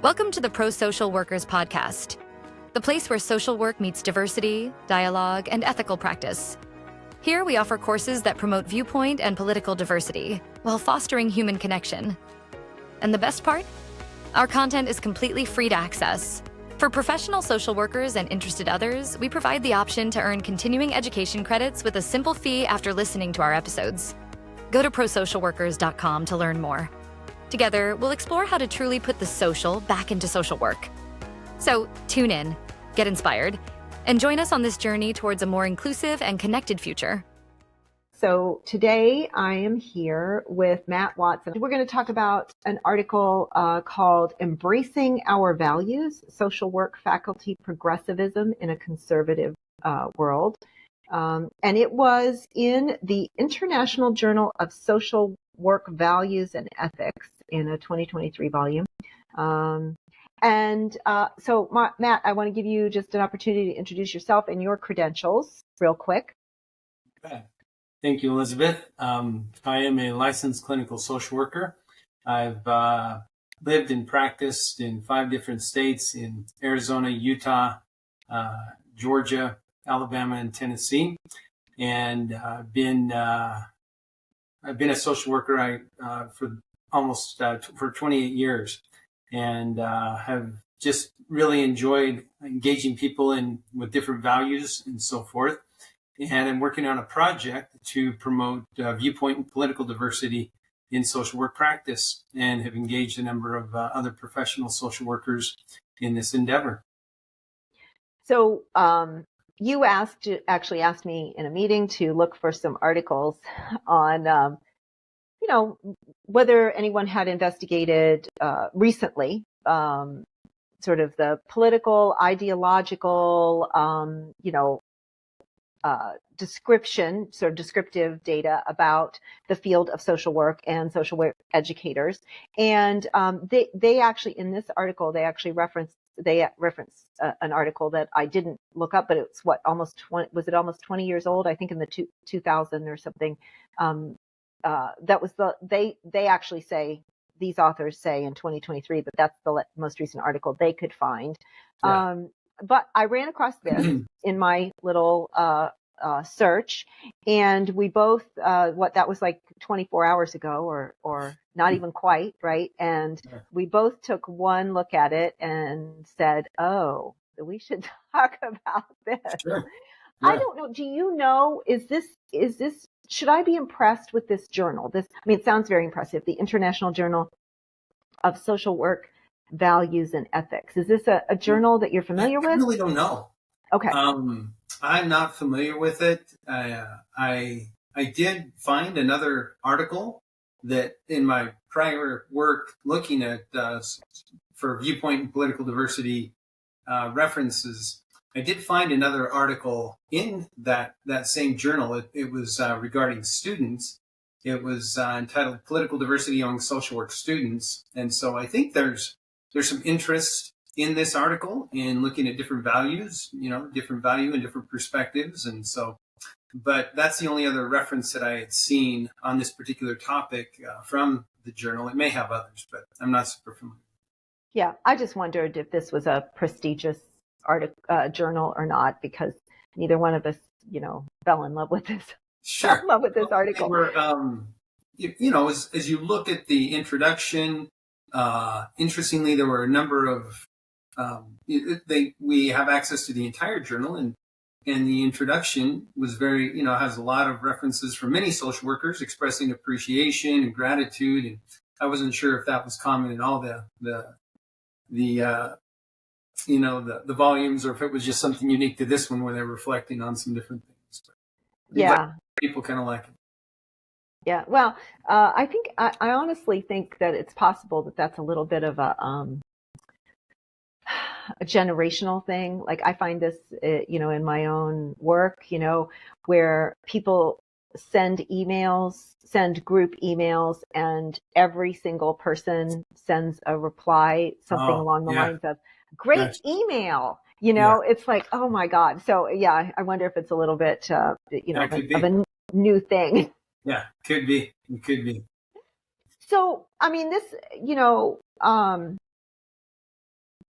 Welcome to the Pro Social Workers Podcast, the place where social work meets diversity, dialogue, and ethical practice. Here we offer courses that promote viewpoint and political diversity while fostering human connection. And the best part? Our content is completely free to access. For professional social workers and interested others, we provide the option to earn continuing education credits with a simple fee after listening to our episodes. Go to prosocialworkers.com to learn more. Together, we'll explore how to truly put the social back into social work. So tune in, get inspired, and join us on this journey towards a more inclusive and connected future. So today I am here with Matt Watson. We're going to talk about an article called Embracing Our Values, Social Work Faculty Progressivism in a Conservative World. And it was in the International Journal of Social Work Values and Ethics in a 2023 volume. So Matt, I want to give you just an opportunity to introduce yourself and your credentials real quick. Okay. Thank you, Elizabeth. I am a licensed clinical social worker. I've lived and practiced in 5 different states in Arizona, Utah, Georgia, Alabama, and Tennessee. And I've been a social worker for almost for 28 years, and have just really enjoyed engaging people with different values and so forth. And I'm working on a project to promote viewpoint and political diversity in social work practice, and have engaged a number of other professional social workers in this endeavor. So you actually asked me in a meeting to look for some articles on, whether anyone had investigated recently sort of the political, ideological, description, sort of descriptive data about the field of social work and social work educators. And they actually, in this article, they reference an article that I didn't look up, but it's almost 20 years old? I think in the 2000 or something. That was they actually say, these authors say in 2023, but that's the most recent article they could find. Yeah. But I ran across this in my little search, and we both, that was like 24 hours ago or not even quite, right? And we both took one look at it and said, oh, we should talk about this. Sure. Yeah. I don't know. Do you know, should I be impressed with this journal? It sounds very impressive. The International Journal of Social Work Values and Ethics. Is this a journal that you're familiar with? I really don't know. Okay. I'm not familiar with it. I did find another article that in my prior work looking at for viewpoint and political diversity references, I did find another article in that same journal. It was regarding students. It was entitled Political Diversity Among Social Work Students. And so I think there's some interest in this article in looking at different values, different value and different perspectives. And so, but that's the only other reference that I had seen on this particular topic from the journal. It may have others, but I'm not super familiar. Yeah, I just wondered if this was a prestigious journal or not, because neither one of us, fell in love with this. Sure. Fell in love with this article. As you look at the introduction, interestingly, there were a number of we have access to the entire journal, and the introduction was very, has a lot of references from many social workers expressing appreciation and gratitude, and I wasn't sure if that was common in all the volumes, or if it was just something unique to this one where they're reflecting on some different things. But yeah, people kind of like it. Yeah, well, I honestly think that it's possible that that's a little bit of a generational thing. Like I find this, in my own work, where people send group emails, and every single person sends a reply, something along the lines of, great email. It's like, oh my God. So yeah, I wonder if it's a little bit, of a new thing. Yeah, could be. It could be. So, this,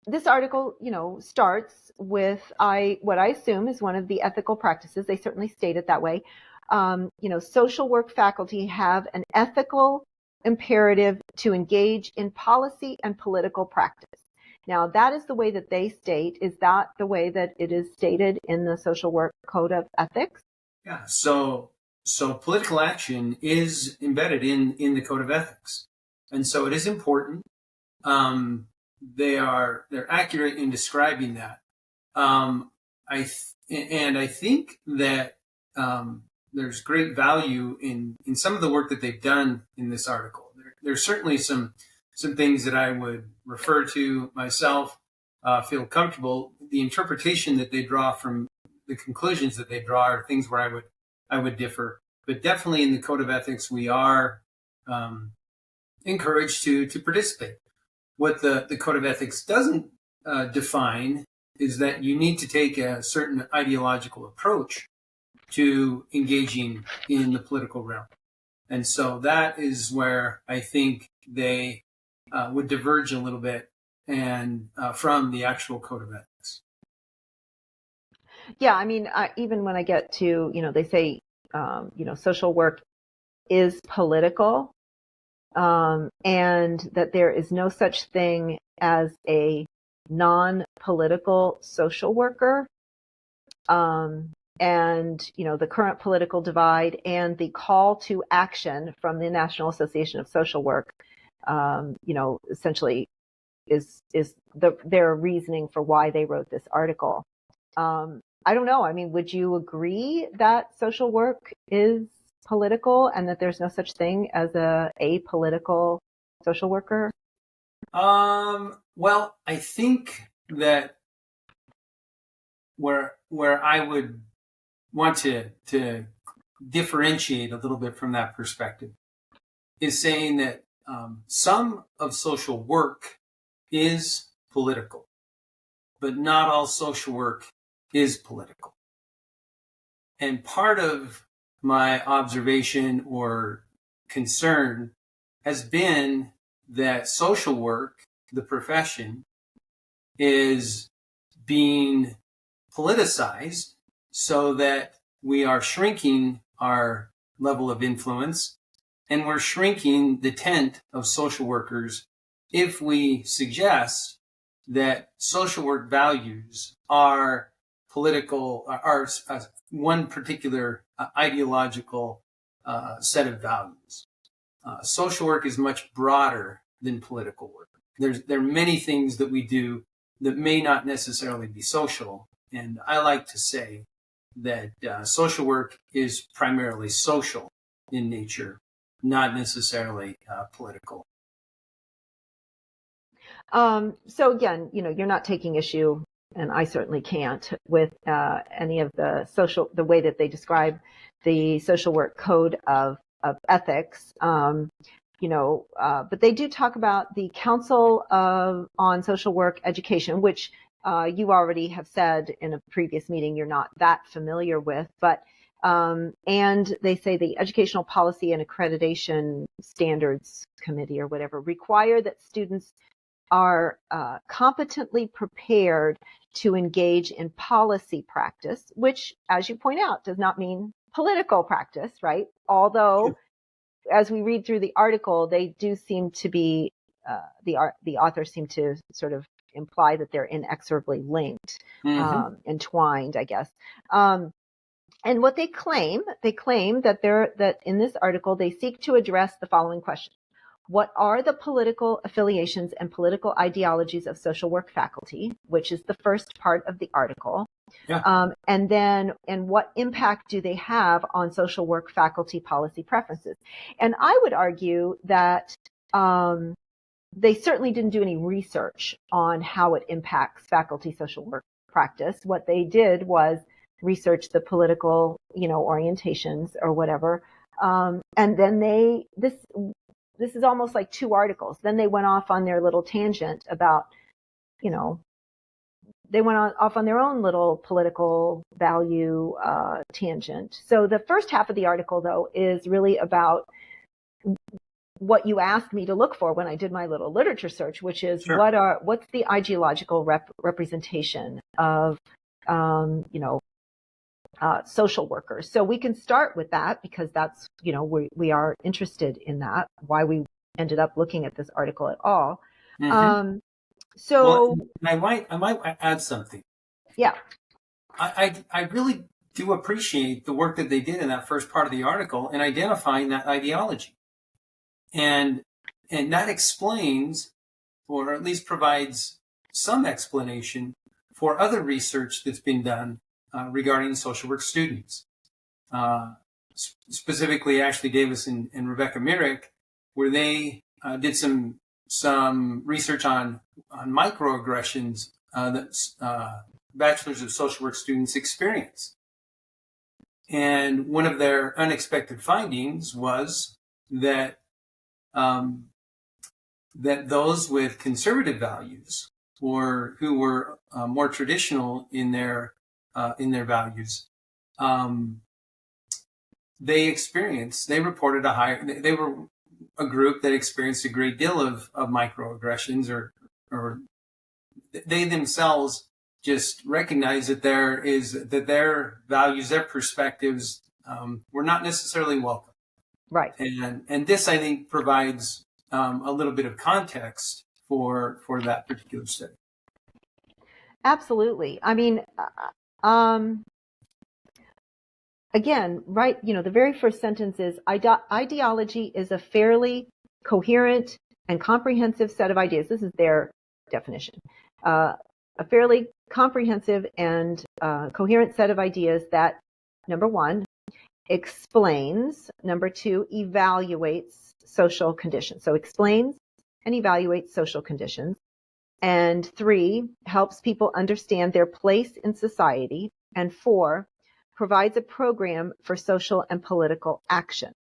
this article, starts with what I assume is one of the ethical practices. They certainly state it that way. Social work faculty have an ethical imperative to engage in policy and political practice. Now, that is the way that they state. Is that the way that it is stated in the Social Work Code of Ethics? Yeah. So political action is embedded in the Code of Ethics, and so it is important. They're accurate in describing that. I think that there's great value in some of the work that they've done in this article. There's certainly some things that I would refer to myself, feel comfortable. The interpretation that they draw from the conclusions that they draw are things where I would differ. But definitely in the Code of Ethics, we are encouraged to participate. What the Code of Ethics doesn't define is that you need to take a certain ideological approach to engaging in the political realm. And so that is where I think they would diverge a little bit and from the actual Code of Ethics. Yeah, I mean, even when I get to, they say, social work is political, and that there is no such thing as a non-political social worker. And, the current political divide and the call to action from the National Association of Social Work, essentially is their reasoning for why they wrote this article. I don't know. I mean, would you agree that social work is political and that there's no such thing as a apolitical social worker? Well, I think that where I would want to differentiate a little bit from that perspective is saying that some of social work is political, but not all social work is political. And part of my observation or concern has been that social work, the profession, is being politicized so that we are shrinking our level of influence and we're shrinking the tent of social workers if we suggest that social work values are political, are one particular ideological set of values. Social work is much broader than political work. There are many things that we do that may not necessarily be social. And I like to say that social work is primarily social in nature, not necessarily political. So again, you're not taking issue, and I certainly can't, with any of the way that they describe the social work code of ethics. But they do talk about the Council on Social Work Education, which you already have said in a previous meeting you're not that familiar with, but and they say the Educational Policy and Accreditation Standards Committee or whatever require that students are competently prepared to engage in policy practice, which, as you point out, does not mean political practice, right? Although, as we read through the article, they do seem to be, the authors seem to sort of imply that they're inexorably linked, entwined, I guess. And what they claim that in this article, they seek to address the following question. What are the political affiliations and political ideologies of social work faculty, which is the first part of the article? Yeah. And what impact do they have on social work faculty policy preferences? And I would argue that they certainly didn't do any research on how it impacts faculty social work practice. What they did was research the political, orientations or whatever. And then this is almost like two articles. Then they went off on their little tangent about, they went off on their own little political value tangent. So the first half of the article, though, is really about what you asked me to look for when I did my little literature search, which is Sure. what's the ideological representation of, social workers. So we can start with that because that's, we are interested in that, why we ended up looking at this article at all. Mm-hmm. Well, So I might add something. yeah, I really do appreciate the work that they did in that first part of the article in identifying that ideology. And that explains, or at least provides some explanation for other research that's been done regarding social work students. Specifically, Ashley Davis and Rebecca Myrick, where they did some research on microaggressions that bachelors of social work students experience. And one of their unexpected findings was that that those with conservative values, or who were more traditional in their values, they reported they were a group that experienced a great deal of microaggressions, or they themselves just recognize that their values, their perspectives, were not necessarily welcome. right. And this, I think, provides a little bit of context for that particular study. Absolutely. I mean, again, right, the very first sentence is ideology is a fairly coherent and comprehensive set of ideas. This is their definition. A fairly comprehensive and coherent set of ideas that, number one, explains, number two, evaluates social conditions. So explains and evaluates social conditions. And three, helps people understand their place in society. And four, provides a program for social and political action.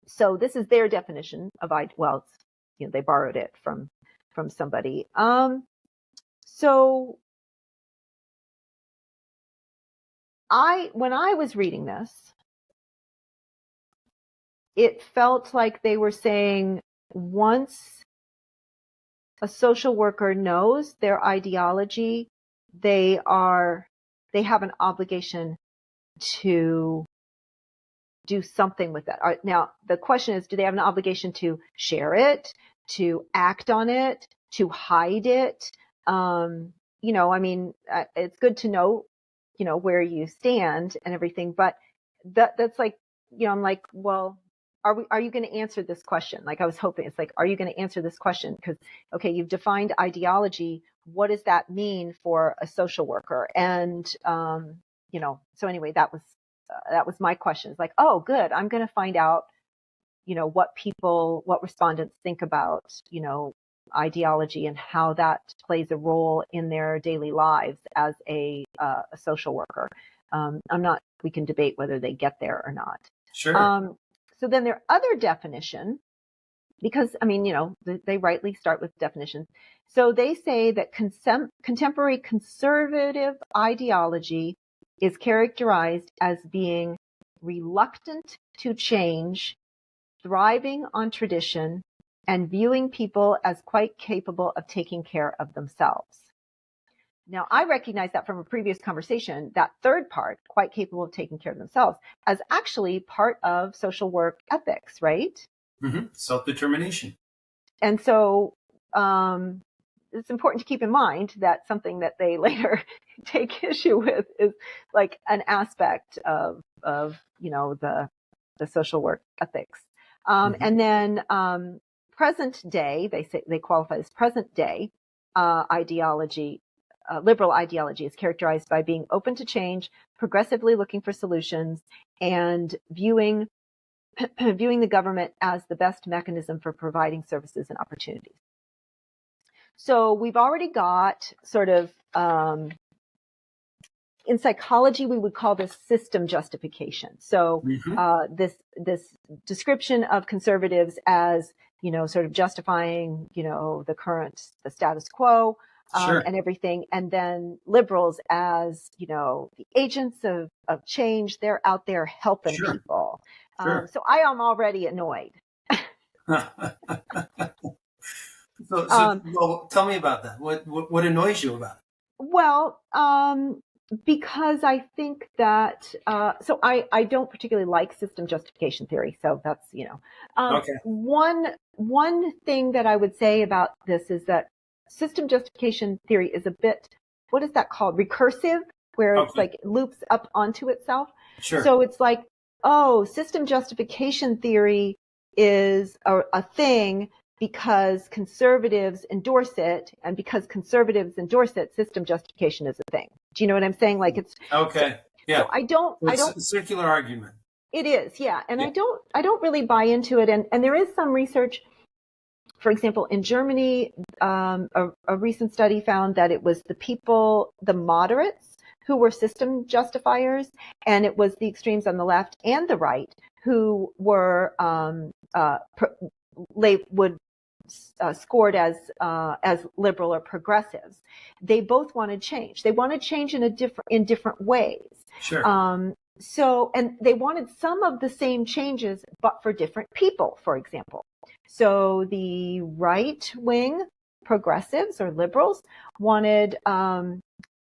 So this is their definition of they borrowed it from somebody. So when I was reading this, it felt like they were saying once a social worker knows their ideology, they have an obligation to do something with that. Now, the question is, do they have an obligation to share it, to act on it, to hide it? It's good to know, where you stand and everything, but that's like, I'm like, well, are you going to answer this question? Like I was hoping it's like, are you going to answer this question? Because, okay, you've defined ideology. What does that mean for a social worker? And, so anyway, that was my question. It's like, oh, good. I'm going to find out, what respondents think about, ideology and how that plays a role in their daily lives as a social worker. We can debate whether they get there or not. Sure. So then their other definition, because, they rightly start with definitions. So they say that contemporary conservative ideology is characterized as being reluctant to change, thriving on tradition, and viewing people as quite capable of taking care of themselves. Now, I recognize that from a previous conversation, that third part, quite capable of taking care of themselves, as actually part of social work ethics, right? Mm-hmm. Self-determination. And so it's important to keep in mind that something that they later take issue with is like an aspect of the social work ethics. And then present day, they qualify as present day ideology. Liberal ideology is characterized by being open to change, progressively looking for solutions, and viewing the government as the best mechanism for providing services and opportunities. So we've already got sort of, in psychology, we would call this system justification. So this description of conservatives as, sort of justifying, the status quo, and everything. And then liberals as, the agents of change. They're out there helping people. So I am already annoyed. Well, tell me about that. What annoys you about it? Well, because I think that, so I don't particularly like system justification theory. So that's, Okay. one thing that I would say about this is that system justification theory is a bit, what is that called? Recursive, where it's Okay. like it loops up onto itself. Sure. So it's like, oh, system justification theory is a thing because conservatives endorse it, and because conservatives endorse it, system justification is a thing. Do you know what I'm saying? Like it's Okay. Yeah. So I don't. It's a circular argument. It is, yeah, and Yeah. I don't really buy into it. And there is some research. For example, in Germany, a recent study found that it was the moderates, who were system justifiers, and it was the extremes on the left and the right who were would scored as liberal or progressives. They both wanted change. They wanted change in different ways. Sure. And they wanted some of the same changes, but for different people, for example. So the right wing progressives or liberals wanted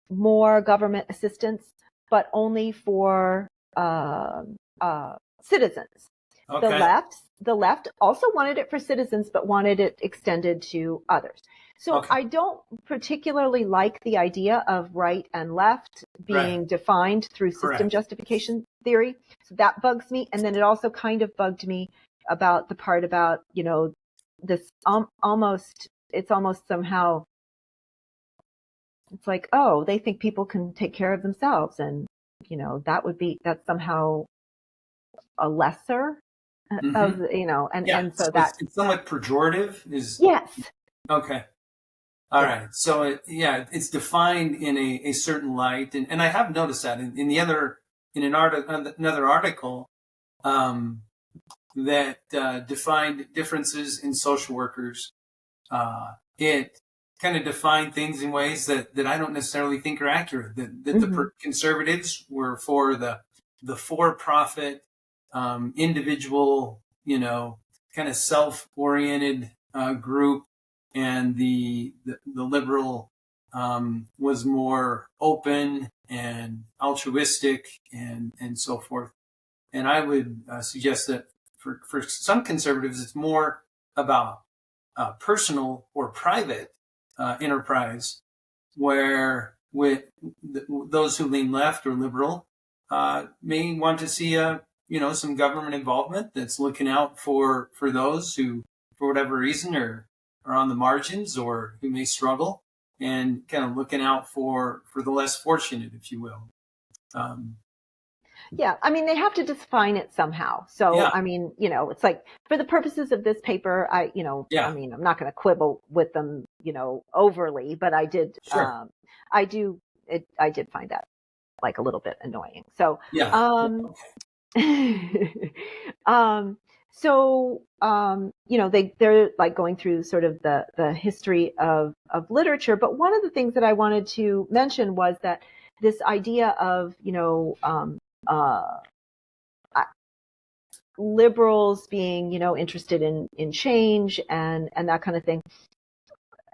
more government assistance, but only for citizens. Okay. The left also wanted it for citizens, but wanted it extended to others. So I don't particularly like the idea of right and left being defined through system justification theory. So that bugs me. And then it also kind of bugged me about the part about, this it's almost somehow, it's like, oh, they think people can take care of themselves. And, that's somehow a lesser of, and so that it's somewhat pejorative yes. Okay. All right. So it's defined in a certain light, and I have noticed that in another article that defined differences in social workers. It kind of defined things in ways that I don't necessarily think are accurate. That the conservatives were for the for-profit individual, kind of self-oriented group. And the liberal was more open and altruistic and so forth. And I would suggest that for some conservatives, it's more about personal or private enterprise, where with those who lean left or liberal may want to see some government involvement that's looking out for those who, for whatever reason, are on the margins or who may struggle, and kind of looking out for the less fortunate, if you will. Yeah, I mean, they have to define it somehow. So, yeah. I mean, it's like, for the purposes of this paper, I mean, I'm not going to quibble with them, overly, but I did, sure. I did find that like a little bit annoying. So, they're like going through sort of the history of literature. But one of the things that I wanted to mention was that this idea of, liberals being, interested in change and that kind of thing,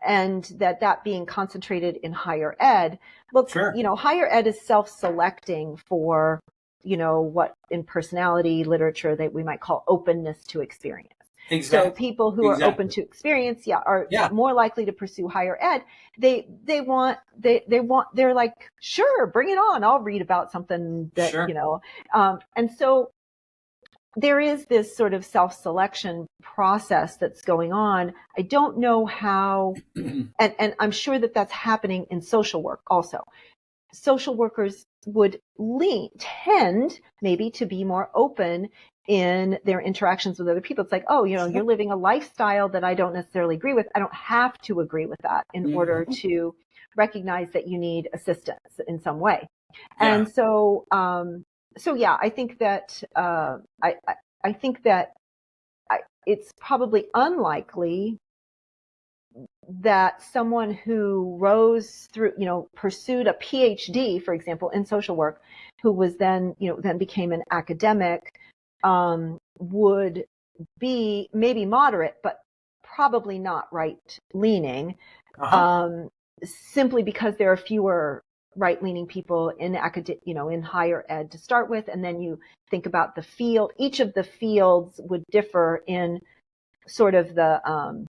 and that being concentrated in higher ed. Look, sure. Higher ed is self-selecting for, what in personality literature that we might call openness to experience. Exactly. So people who are open to experience, are more likely to pursue higher ed. They're like, sure, bring it on. I'll read about something that, sure. And so there is this sort of self-selection process that's going on. I don't know how, and I'm sure that that's happening in social work also. Social workers would tend maybe to be more open in their interactions with other people. It's like, oh, you're living a lifestyle that I don't necessarily agree with. I don't have to agree with that in order to recognize that you need assistance in some way. Yeah. And so, I think that, I think that it's probably unlikely that someone who rose through, pursued a PhD, for example, in social work, who was then became an academic, would be maybe moderate, but probably not right-leaning, simply because there are fewer right-leaning people in in higher ed to start with, and then you think about the field. Each of the fields would differ in sort of the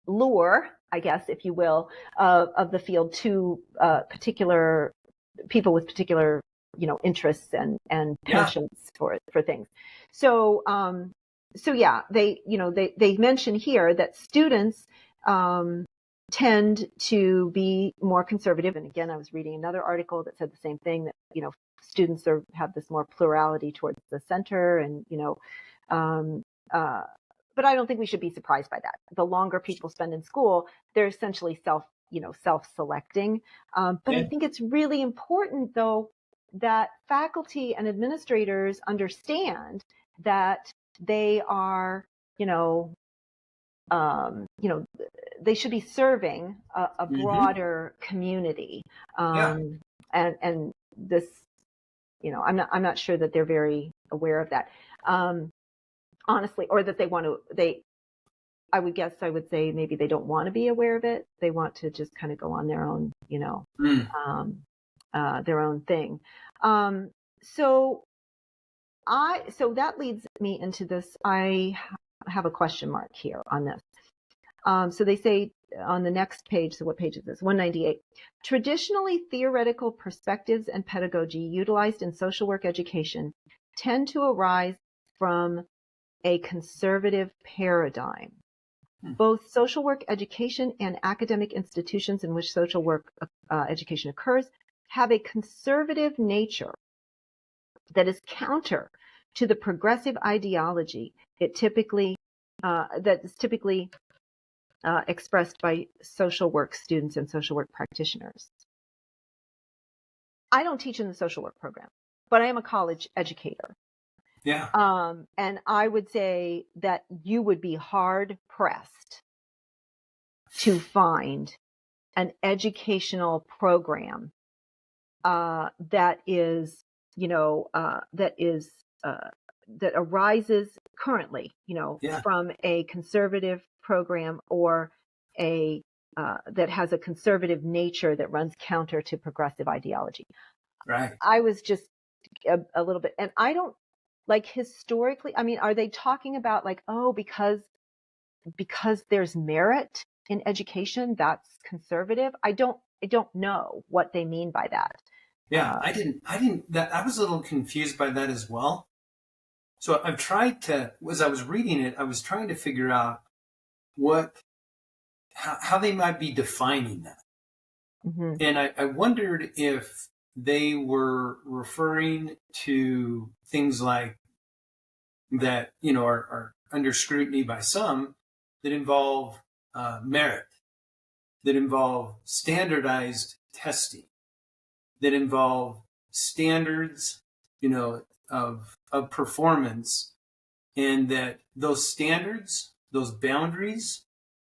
lure, I guess, if you will, of the field to particular people with particular, interests and penchants for things. So, yeah, they mention here that students tend to be more conservative. And again, I was reading another article that said the same thing, that, students have this more plurality towards the center, and, but I don't think we should be surprised by that. The longer people spend in school, they're essentially self-selecting. But I think it's really important, though, that faculty and administrators understand that they are, they should be serving a broader community. And this, I'm not sure that they're very aware of that. Honestly, or that I would say maybe they don't want to be aware of it. They want to just kind of go on their own, their own thing. So that leads me into this. I have a question mark here on this. So they say on the next page, so what page is this? 198. Traditionally, theoretical perspectives and pedagogy utilized in social work education tend to arise from a conservative paradigm. Both social work education and academic institutions in which social work education occurs have a conservative nature that is counter to the progressive ideology that is typically expressed by social work students and social work practitioners. I don't teach in the social work program, but I am a college educator. Yeah. And I would say that you would be hard pressed to find an educational program that arises currently, from a conservative program, or a that has a conservative nature that runs counter to progressive ideology. Right. I was just a little bit, and I don't. Like historically, I mean, are they talking about like, oh, because there's merit in education, that's conservative? I don't know what they mean by that. Yeah, I was a little confused by that as well. So I've tried to, as I was reading it, I was trying to figure out how they might be defining that. Mm-hmm. And I wondered if they were referring to things like that, are under scrutiny by some, that involve merit, that involve standardized testing, that involve standards, of performance, and that those standards, those boundaries,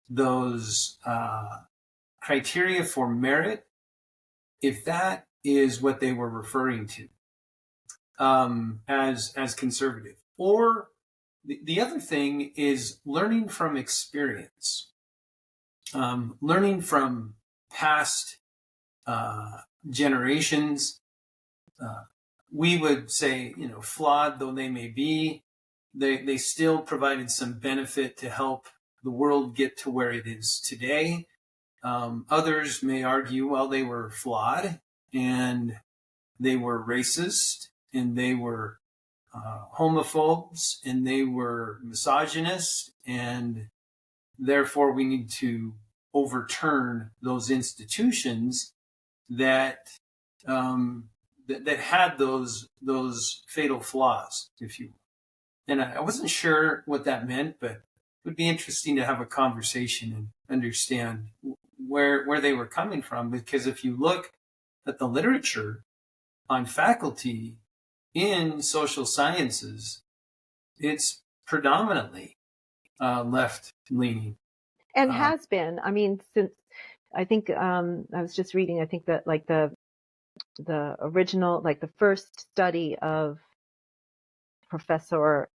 those criteria for merit, if that is what they were referring to as conservative. Or the other thing is learning from experience, learning from past generations. We would say, flawed though they may be, they still provided some benefit to help the world get to where it is today. Others may argue, well, they were flawed, and they were racist, and they were homophobes, and they were misogynist, and therefore we need to overturn those institutions that that had those fatal flaws, if you will. And I wasn't sure what that meant, but it would be interesting to have a conversation and understand where they were coming from. Because if you look at the literature on faculty in social sciences, it's predominantly left-leaning. And has been. I mean, since I think I was just reading, I think that like the original, like the first study of professor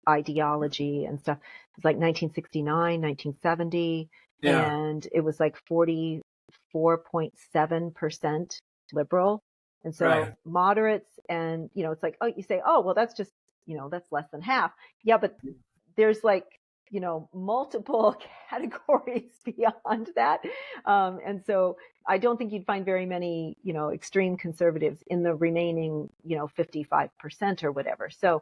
ideology and stuff. It was like 1969, 1970, Yeah. and it was like 44.7% liberal. And so Right. moderates, and, it's like, oh, you say, oh, well, that's just, that's less than half. Yeah, but there's like, multiple categories beyond that. And so I don't think you'd find very many, extreme conservatives in the remaining, 55% or whatever. So,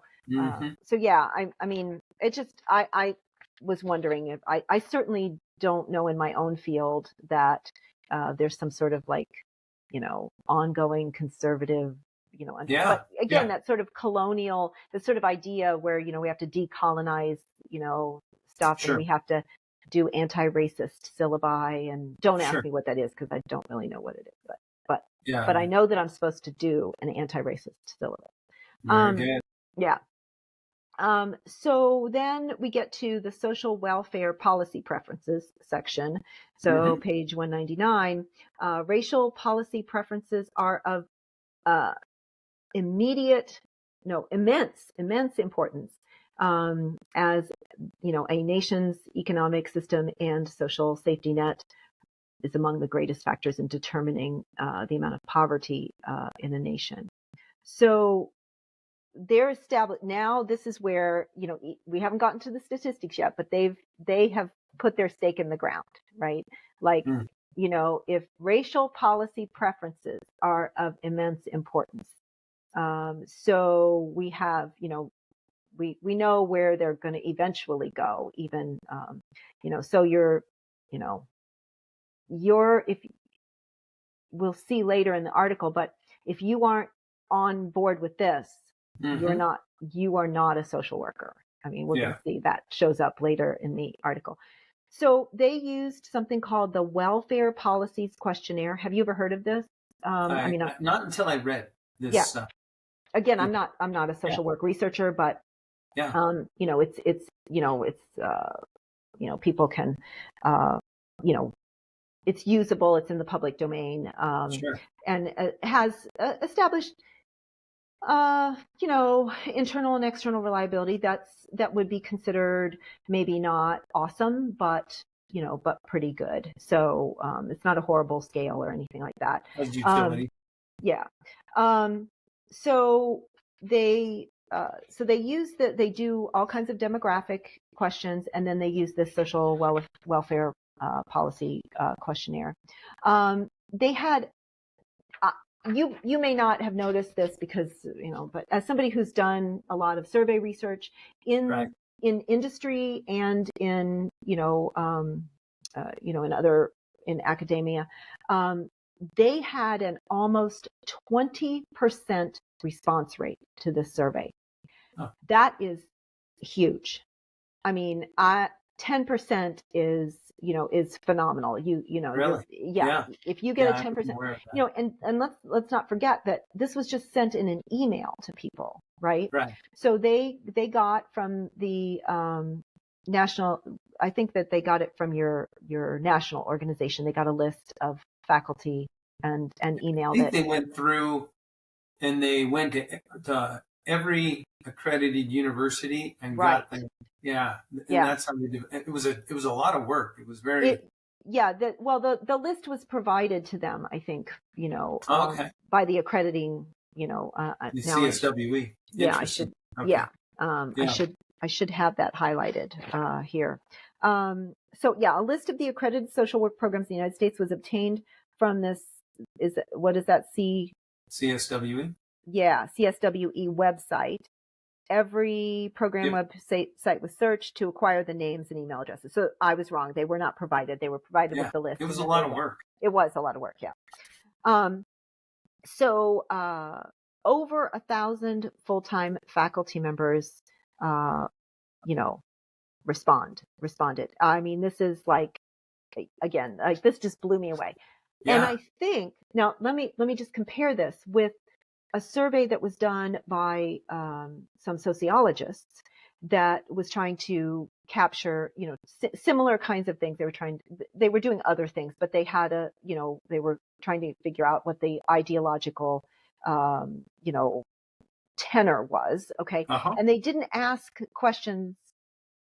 so yeah, I mean, it just, I was wondering if I certainly don't know in my own field that there's some sort of like, ongoing conservative, but again, that sort of colonial, the sort of idea where, we have to decolonize, stuff, Sure. and we have to do anti-racist syllabi, and don't ask Sure. me what that is, because I don't really know what it is, but Yeah. I know that I'm supposed to do an anti-racist syllabus. Very good. Yeah. So then we get to the social welfare policy preferences section. So page 199, racial policy preferences are of immense importance as a nation's economic system and social safety net is among the greatest factors in determining the amount of poverty in a nation. So they're established now. This is where, we haven't gotten to the statistics yet, but they have put their stake in the ground, right? Like, if racial policy preferences are of immense importance, so we have, we know where they're going to eventually go, even, so if we'll see later in the article, but if you aren't on board with this, you are not a social worker. I mean, we're going to see that shows up later in the article. So they used something called the Welfare Policies Questionnaire. Have you ever heard of this? Not until I read this. Yeah. Again, I'm not a social work researcher, but it's people can, it's usable. It's in the public domain, and has established, internal and external reliability. That would be considered maybe not awesome, but pretty good. So it's not a horrible scale or anything like that. As utility. So they they do all kinds of demographic questions, and then they use this social welfare policy questionnaire. They had, you may not have noticed this because, but as somebody who's done a lot of survey research in industry and in, in academia, they had an almost 20% response rate to this survey. Oh. That is huge. I mean, 10% is phenomenal. Really? If you get a 10%, and let's not forget that this was just sent in an email to people, right? Right. So they got from the national, I think that they got it from your national organization. They got a list of faculty and email. I think they went through and they went to every accredited university and got them. Yeah. And that's how they do it. It was a lot of work. It was very. The list was provided to them, I think, by the accrediting, the CSWE. Yeah, I should. Okay. Yeah. I should have that highlighted here. A list of the accredited social work programs in the United States was obtained from this. What is that? CSWE? Yeah, CSWE website. Every program website was searched to acquire the names and email addresses. So I was wrong. They were not provided. They were provided with the list. It was a lot of work. It was a lot of work, yeah. Over 1,000 full-time faculty members, responded. I mean, this is this just blew me away. Yeah. And I think, now let me just compare this with a survey that was done by some sociologists that was trying to capture, similar kinds of things. They were doing other things, but they had they were trying to figure out what the ideological, tenor was, okay? Uh-huh. And they didn't ask questions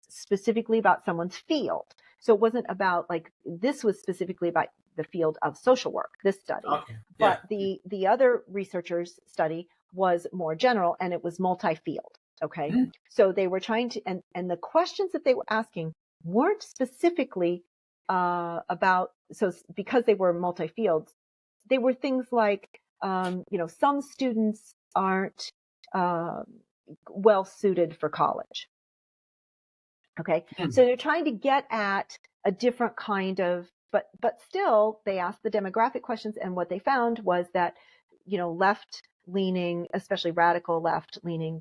specifically about someone's field. So it wasn't about like, this was specifically about the field of social work, this study. Okay. But Yeah. the other researchers' study was more general and it was multi-field, okay? Mhm. So they were trying to, and the questions that they were asking weren't specifically about, so because they were multi-fields, they were things like, some students aren't well suited for college. Okay. Hmm. So they're trying to get at a different kind of, but still they asked the demographic questions. And what they found was that, left leaning, especially radical left leaning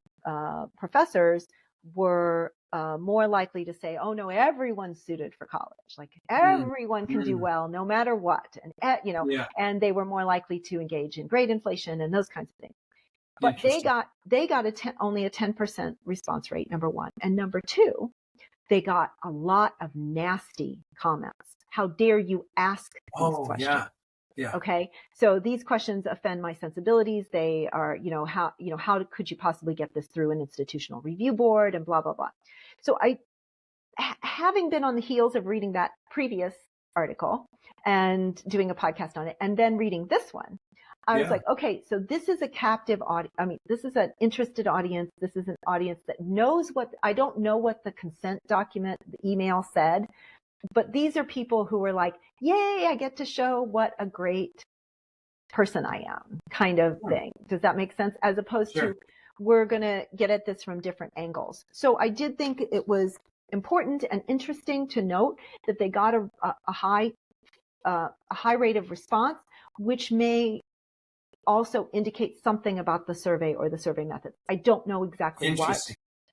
professors were more likely to say, oh no, everyone's suited for college. Like everyone can do well no matter what. And, Yeah. and they were more likely to engage in grade inflation and those kinds of things. But Interesting. they got only a 10% response rate, number one. And number two, they got a lot of nasty comments. How dare you ask these questions? Yeah. Yeah. Okay. So these questions offend my sensibilities. They are, how could you possibly get this through an institutional review board and blah, blah, blah. So having been on the heels of reading that previous article and doing a podcast on it, and then reading this one, I was like, okay, so this is a captive audience. I mean, this is an interested audience. This is an audience that knows I don't know what the consent document, the email said, but these are people who are like, yay, I get to show what a great person I am, kind of thing. Does that make sense? As opposed to, we're going to get at this from different angles. So I did think it was important and interesting to note that they got a high rate of response, which may also indicate something about the survey or the survey methods. I don't know exactly what,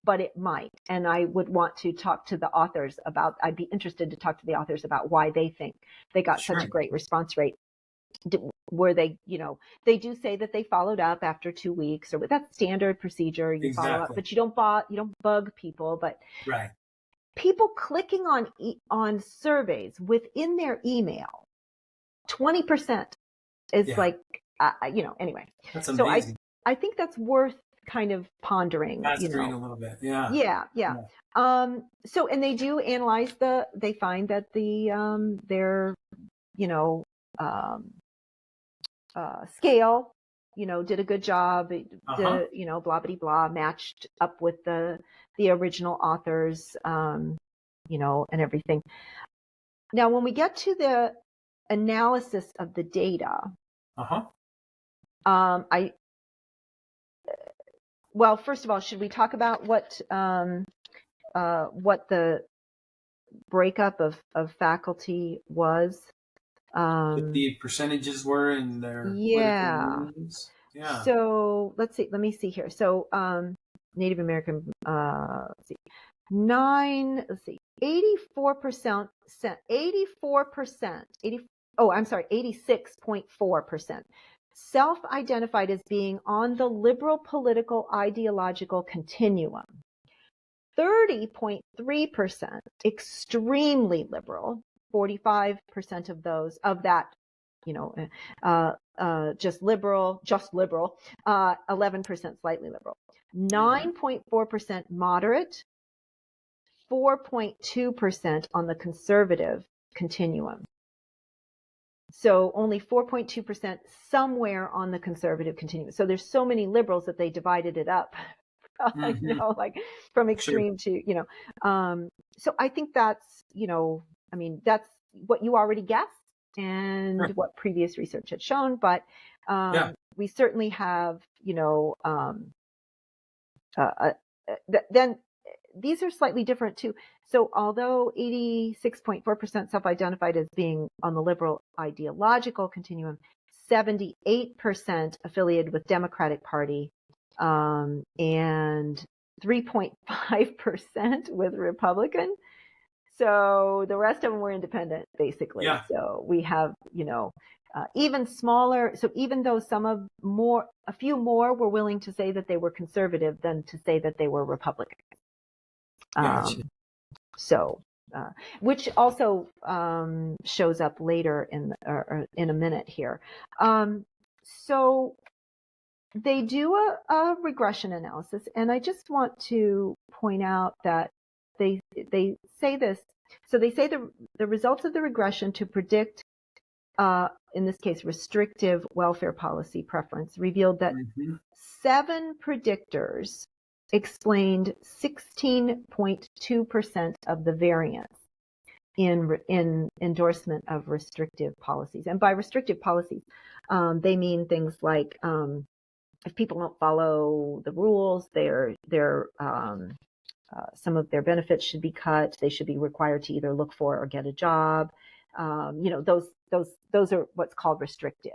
but it might. And I would want to talk to the authors I'd be interested to talk to the authors about why they think they got such a great response rate. Were they, they do say that they followed up after 2 weeks, or that's standard procedure. You follow up, but you don't bug people. But people clicking on surveys within their email, 20% is like, anyway. That's amazing. So I think that's worth kind of pondering. Mastering a little bit. Yeah. Yeah. So, and they do analyze they find that their, scale, did a good job, blah, blah, blah, matched up with the original authors, and everything. Now, when we get to the analysis of the data, well, first of all, should we talk about what the breakup of faculty was? What the percentages were in their meetings? Yeah. So let me see here. So Native American, 86.4% self-identified as being on the liberal political ideological continuum. 30.3% extremely liberal, 45% of that, just liberal, 11% slightly liberal, 9.4% moderate, 4.2% on the conservative continuum. So only 4.2% somewhere on the conservative continuum. So there's so many liberals that they divided it up, like from extreme to, so I think that's, that's what you already guessed and what previous research had shown. But we certainly have, then these are slightly different too. So although 86.4% self-identified as being on the liberal ideological continuum, 78% affiliated with Democratic Party, and 3.5% with Republican. So the rest of them were independent, basically. So we have, even smaller. So even though a few more were willing to say that they were conservative than to say that they were Republican. Which also shows up later in a minute here. So they do a regression analysis, and I just want to point out that they say this. So they say the results of the regression to predict, in this case, restrictive welfare policy preference revealed that 7 predictors explained 16.2% of the variance in endorsement of restrictive policies. And by restrictive policies, they mean things like if people don't follow the rules, some of their benefits should be cut. They should be required to either look for or get a job. Those are what's called restrictive.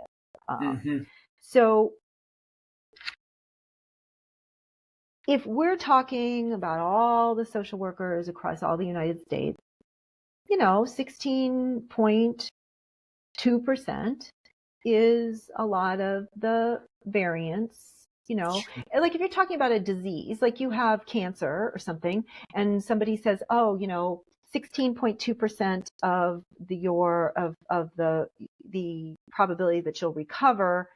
So if we're talking about all the social workers across all the United States, 16.2% is a lot of the variance. Like if you're talking about a disease, like you have cancer or something, and somebody says, 16.2% of the probability that you'll recover,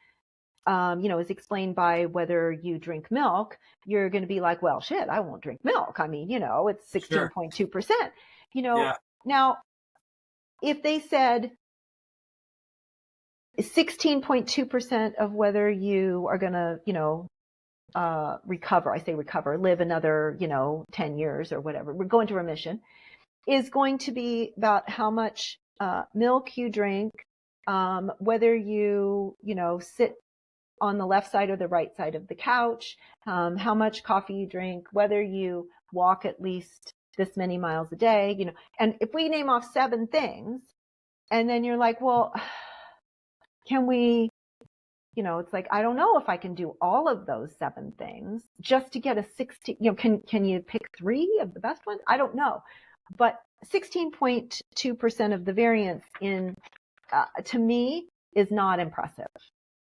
is explained by whether you drink milk, you're going to be like, well, shit, I won't drink milk. I mean, it's 16.2%. Now, if they said 16.2% of whether you are going to, recover, I say recover, live another, 10 years or whatever, we're going to remission, is going to be about how much milk you drink, whether you, sit on the left side or the right side of the couch, how much coffee you drink, whether you walk at least this many miles a day, and if we name off 7 things, and then you're like, well, can we, it's like, I don't know if I can do all of those 7 things just to get a 16, can you pick 3 of the best ones? I don't know. But 16.2% of the variance to me is not impressive.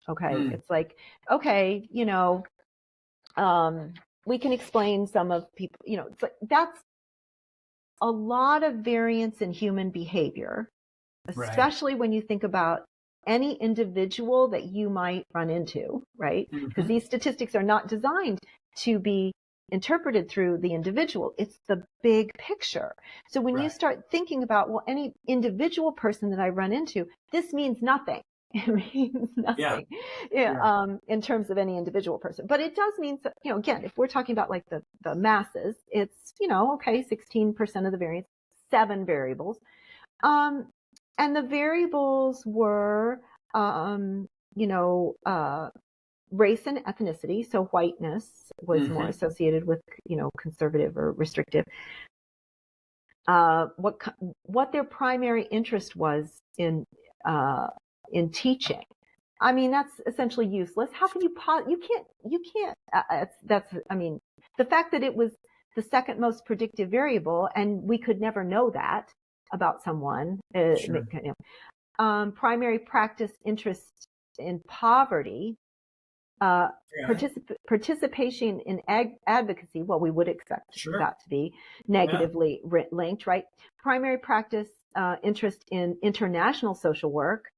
Okay. It's like, okay, we can explain some of people, it's like, that's a lot of variance in human behavior, especially when you think about any individual that you might run into, right? Because these statistics are not designed to be interpreted through the individual. It's the big picture. So when you start thinking about, well, any individual person that I run into, this means nothing. It means nothing in terms of any individual person. But it does mean, again, if we're talking about like the masses, it's, okay, 16% of the variance, 7 variables. And the variables were, race and ethnicity. So whiteness was more associated with, conservative or restrictive. What their primary interest was in teaching. I mean, that's essentially useless. How can you can't, the fact that it was the second most predictive variable and we could never know that about someone, primary practice interest in poverty, participation in advocacy, well, we would expect that to be negatively linked, right? Primary practice interest in international social work,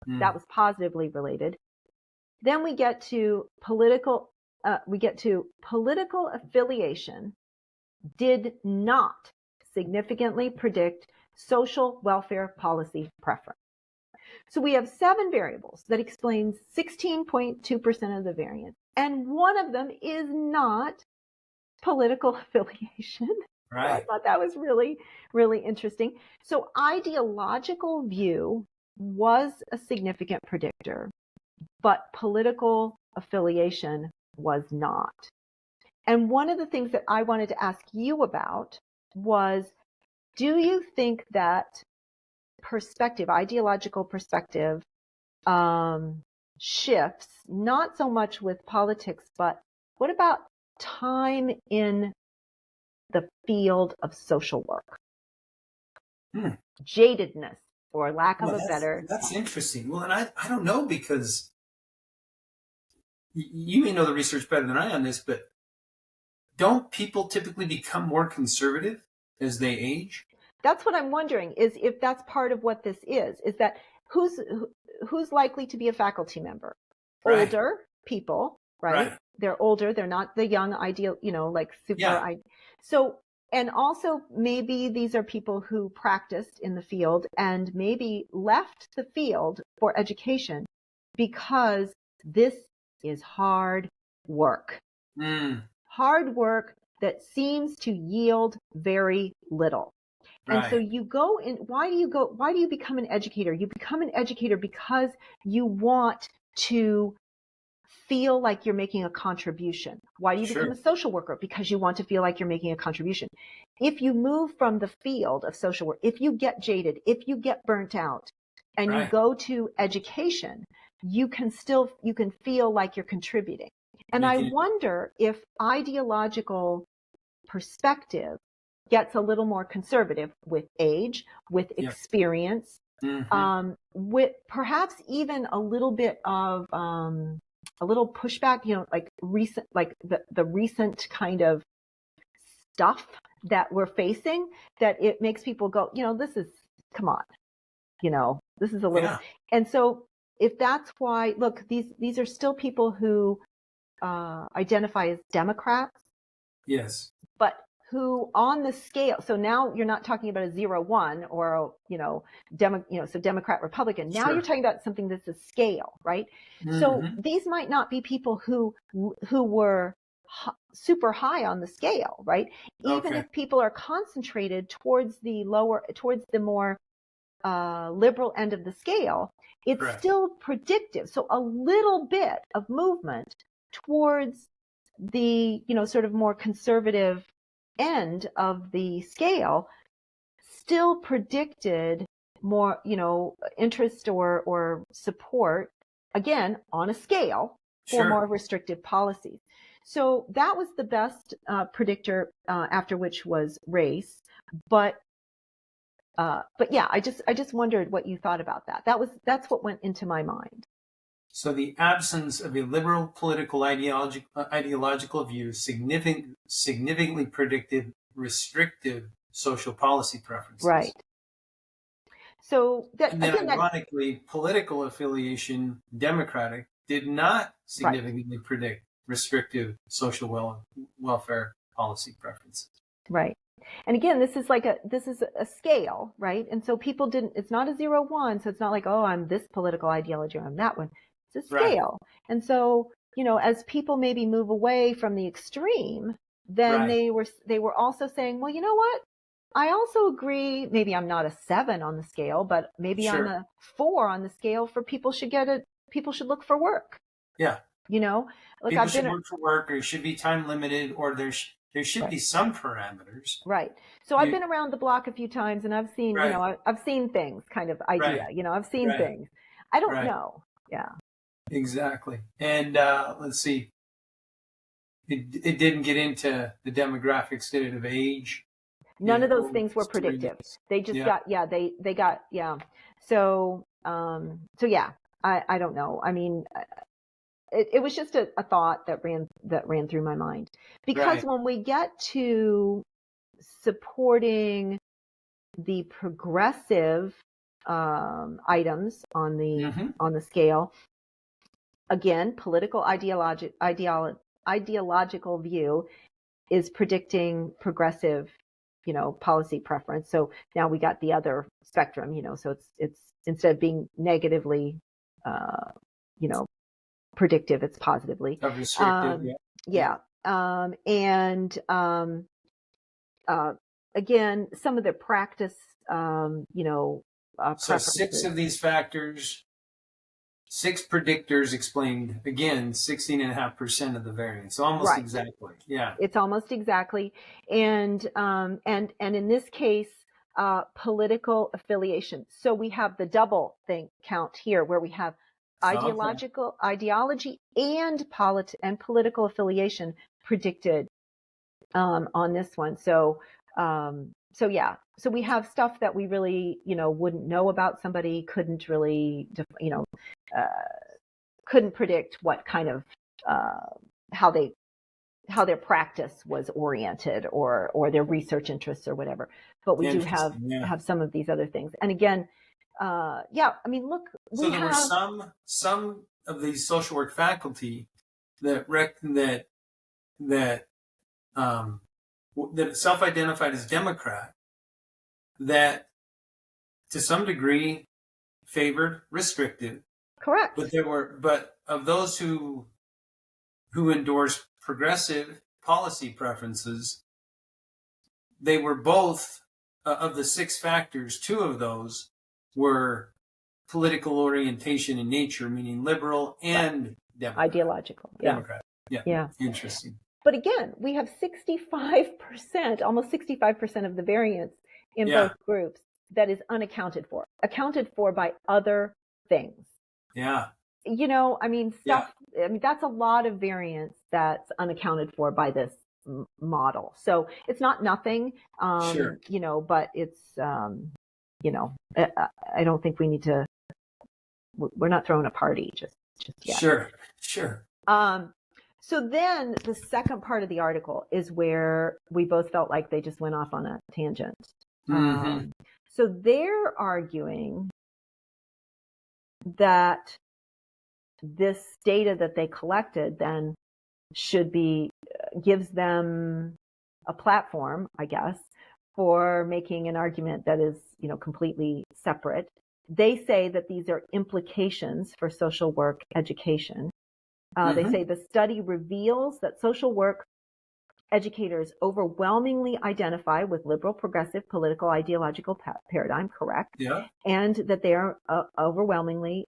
that was positively related. Then we get to political affiliation did not significantly predict social welfare policy preference. So we have 7 variables that explains 16.2% of the variance. And one of them is not political affiliation. Right. I thought that was really, really interesting. So ideological view was a significant predictor, but political affiliation was not. And one of the things that I wanted to ask you about was, do you think that ideological perspective, shifts, not so much with politics, but what about time in the field of social work? Jadedness, or lack of a better. That's interesting. Well, and I don't know, because you may know the research better than I on this, but don't people typically become more conservative as they age? That's what I'm wondering, is if that's part of what this is that who's likely to be a faculty member? Older people right? They're older. They're not the young ideal, like super. So, and also maybe these are people who practiced in the field and maybe left the field for education because this is hard work. Hard work that seems to yield very little. And so you go in, why do you become an educator? You become an educator because you want to feel like you're making a contribution. Why do you become a social worker? Because you want to feel like you're making a contribution. If you move from the field of social work, if you get jaded, if you get burnt out, and you go to education, you can feel like you're contributing. And I wonder if ideological perspective gets a little more conservative with age, with experience, with perhaps even a little bit of a little pushback, like the recent kind of stuff that we're facing, that it makes people go, come on, this is a little. And so if that's why, look, these are still people who identify as Democrats. Yes. But who on the scale, so now you're not talking about a 0-1 or, so Democrat, Republican. Now you're talking about something that's a scale, right? So these might not be people who were super high on the scale, right? Even if people are concentrated towards the more liberal end of the scale, it's still predictive. So a little bit of movement towards the, sort of more conservative end of the scale still predicted more, interest or support, again, on a scale for more restrictive policies. So that was the best predictor, after which was race. But yeah, I just wondered what you thought about that. That's what went into my mind. So the absence of a liberal political ideological view significantly predicted restrictive social policy preferences. Right. So ironically, political affiliation, Democratic, did not significantly predict restrictive social welfare policy preferences. Right. And again, this is a scale, right? And so people it's not a 0-1. So it's not like, oh, I'm this political ideology or I'm that one. It's a scale. And so, as people maybe move away from the extreme, then they were also saying, well, you know what? I also agree. Maybe I'm not a 7 on the scale, but maybe I'm a 4 on the scale for people should look for work. Yeah. Like people should look for work, or it should be time limited, or there should be some parameters. Right. So I've been around the block a few times and I've seen, I've seen things kind of idea, I've seen things. I don't know. Yeah. Exactly. And let's see. It didn't get into the demographics, did it, of age? None of those things were predictive. They just got, they got. So yeah, I don't know. I mean, it was just a thought that ran through my mind, because when we get to supporting the progressive items on the scale, again, political ideological view is predicting progressive, policy preference. So now we got the other spectrum, so it's instead of being negatively, predictive, it's positively. Again, some of the practice, so 6 of these factors, 6 predictors explained, again, 16.5% of the variance. So almost exactly. Yeah. It's almost exactly. And in this case, political affiliation. So we have the double thing count here, where we have ideology and political affiliation predicted on this one. So yeah. So we have stuff that we really, wouldn't know about. Somebody couldn't really, couldn't predict what kind of, how their practice was oriented or their research interests or whatever. But we do have some of these other things. And again, I mean, look, so there were some of these social work faculty that self-identified as Democrat that to some degree favored restrictive. Correct. But of those who endorsed progressive policy preferences, they were both of the 6 factors. 2 of those were political orientation in nature, meaning liberal and Democrat. Ideological. Yeah. Democrat. Yeah. Yeah. Interesting. But again, we have 65%, almost 65% of the variance in both groups that is accounted for by other things. Yeah. You know, I mean, that's a lot of variance that's unaccounted for by this model. So it's not nothing, you know, but it's, you know, I don't think we need to, we're not throwing a party just yet. Sure. So then the second part of the article is where we both felt like they just went off on a tangent. Mm-hmm. So they're arguing that this data that they collected then should be, gives them a platform, I guess, for making an argument that is, you know, completely separate. They say that these are implications for social work education. They say the study reveals that social work educators overwhelmingly identify with liberal, progressive, political, ideological paradigm, correct? Yeah. And that they are overwhelmingly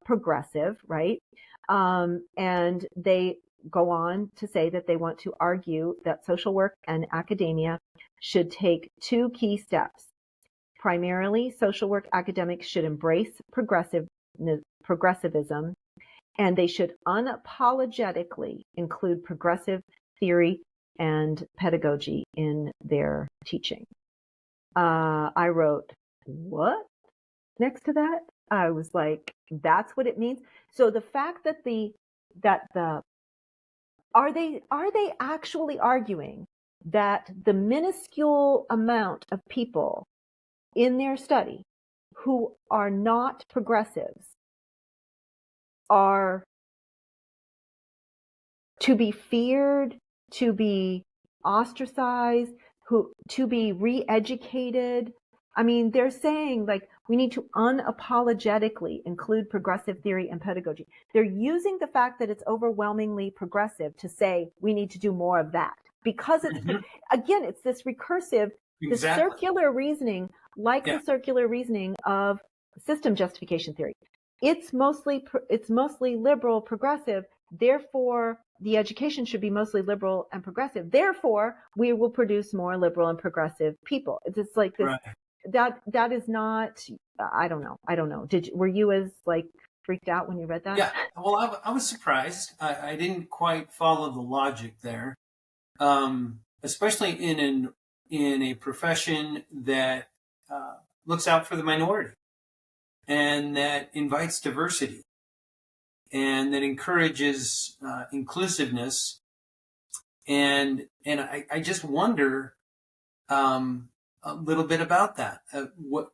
progressive, right? And they go on to say that they want to argue that social work and academia should take 2 key steps. Primarily, social work academics should embrace progressivism, and they should unapologetically include progressive theory and pedagogy in their teaching. I wrote, what? Next to that, I was like, that's what it means. So the fact that are they actually arguing that the minuscule amount of people in their study who are not progressives are to be feared, to be ostracized, to be re-educated? I mean, they're saying like we need to unapologetically include progressive theory and pedagogy. They're using the fact that it's overwhelmingly progressive to say we need to do more of that because it's again, it's this recursive, the circular reasoning, like the circular reasoning of system justification theory. It's mostly liberal, progressive. Therefore, the education should be mostly liberal and progressive. Therefore, we will produce more liberal and progressive people. It's just like this. Right. That is not. I don't know. Were you as like freaked out when you read that? Yeah. Well, I was surprised. I didn't quite follow the logic there, especially in a profession that looks out for the minority and that invites diversity and that encourages inclusiveness. And I just wonder a little bit about that.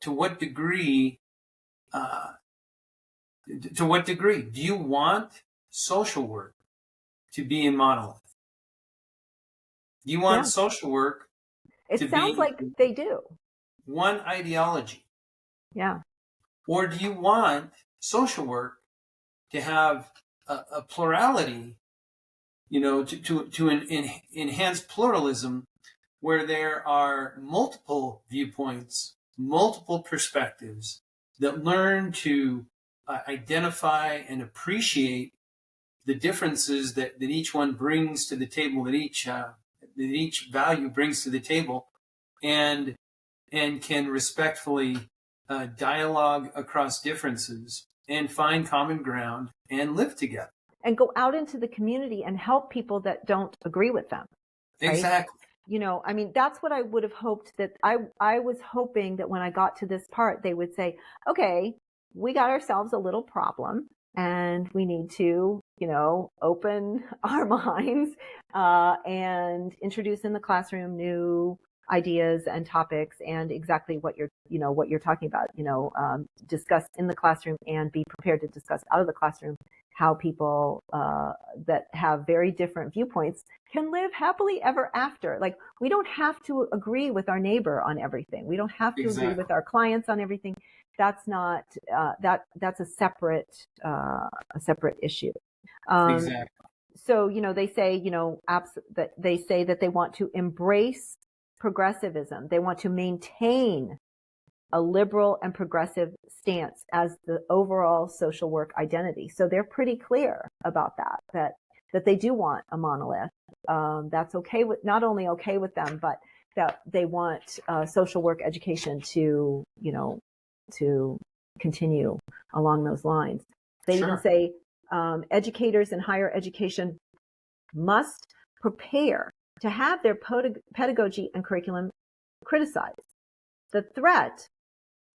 To what degree do you want social work to be a monolith? Do you want social work to sounds be like they do. One ideology? Yeah. Or do you want social work to have a plurality, you know, to enhance pluralism, where there are multiple viewpoints, multiple perspectives that learn to identify and appreciate the differences that each one brings to the table, that each value brings to the table, and can respectfully dialogue across differences and find common ground and live together. And go out into the community and help people that don't agree with them. Right? Exactly. You know, I mean, that's what I would have hoped that I was hoping that when I got to this part, they would say, okay, we got ourselves a little problem and we need to, you know, open our minds and introduce in the classroom new ideas and topics and exactly what you're talking about, discuss in the classroom and be prepared to discuss out of the classroom how people that have very different viewpoints can live happily ever after. Like, we don't have to agree with our neighbor on everything. We don't have to agree with our clients on everything. That's not that's a separate issue. Exactly. So, they say, that they say that they want to embrace progressivism. They want to maintain a liberal and progressive stance as the overall social work identity. So they're pretty clear about that they do want a monolith. That's okay with, not only okay with them, but that they want social work education to continue along those lines. They even say educators in higher education must prepare to have their pedagogy and curriculum criticized. The threat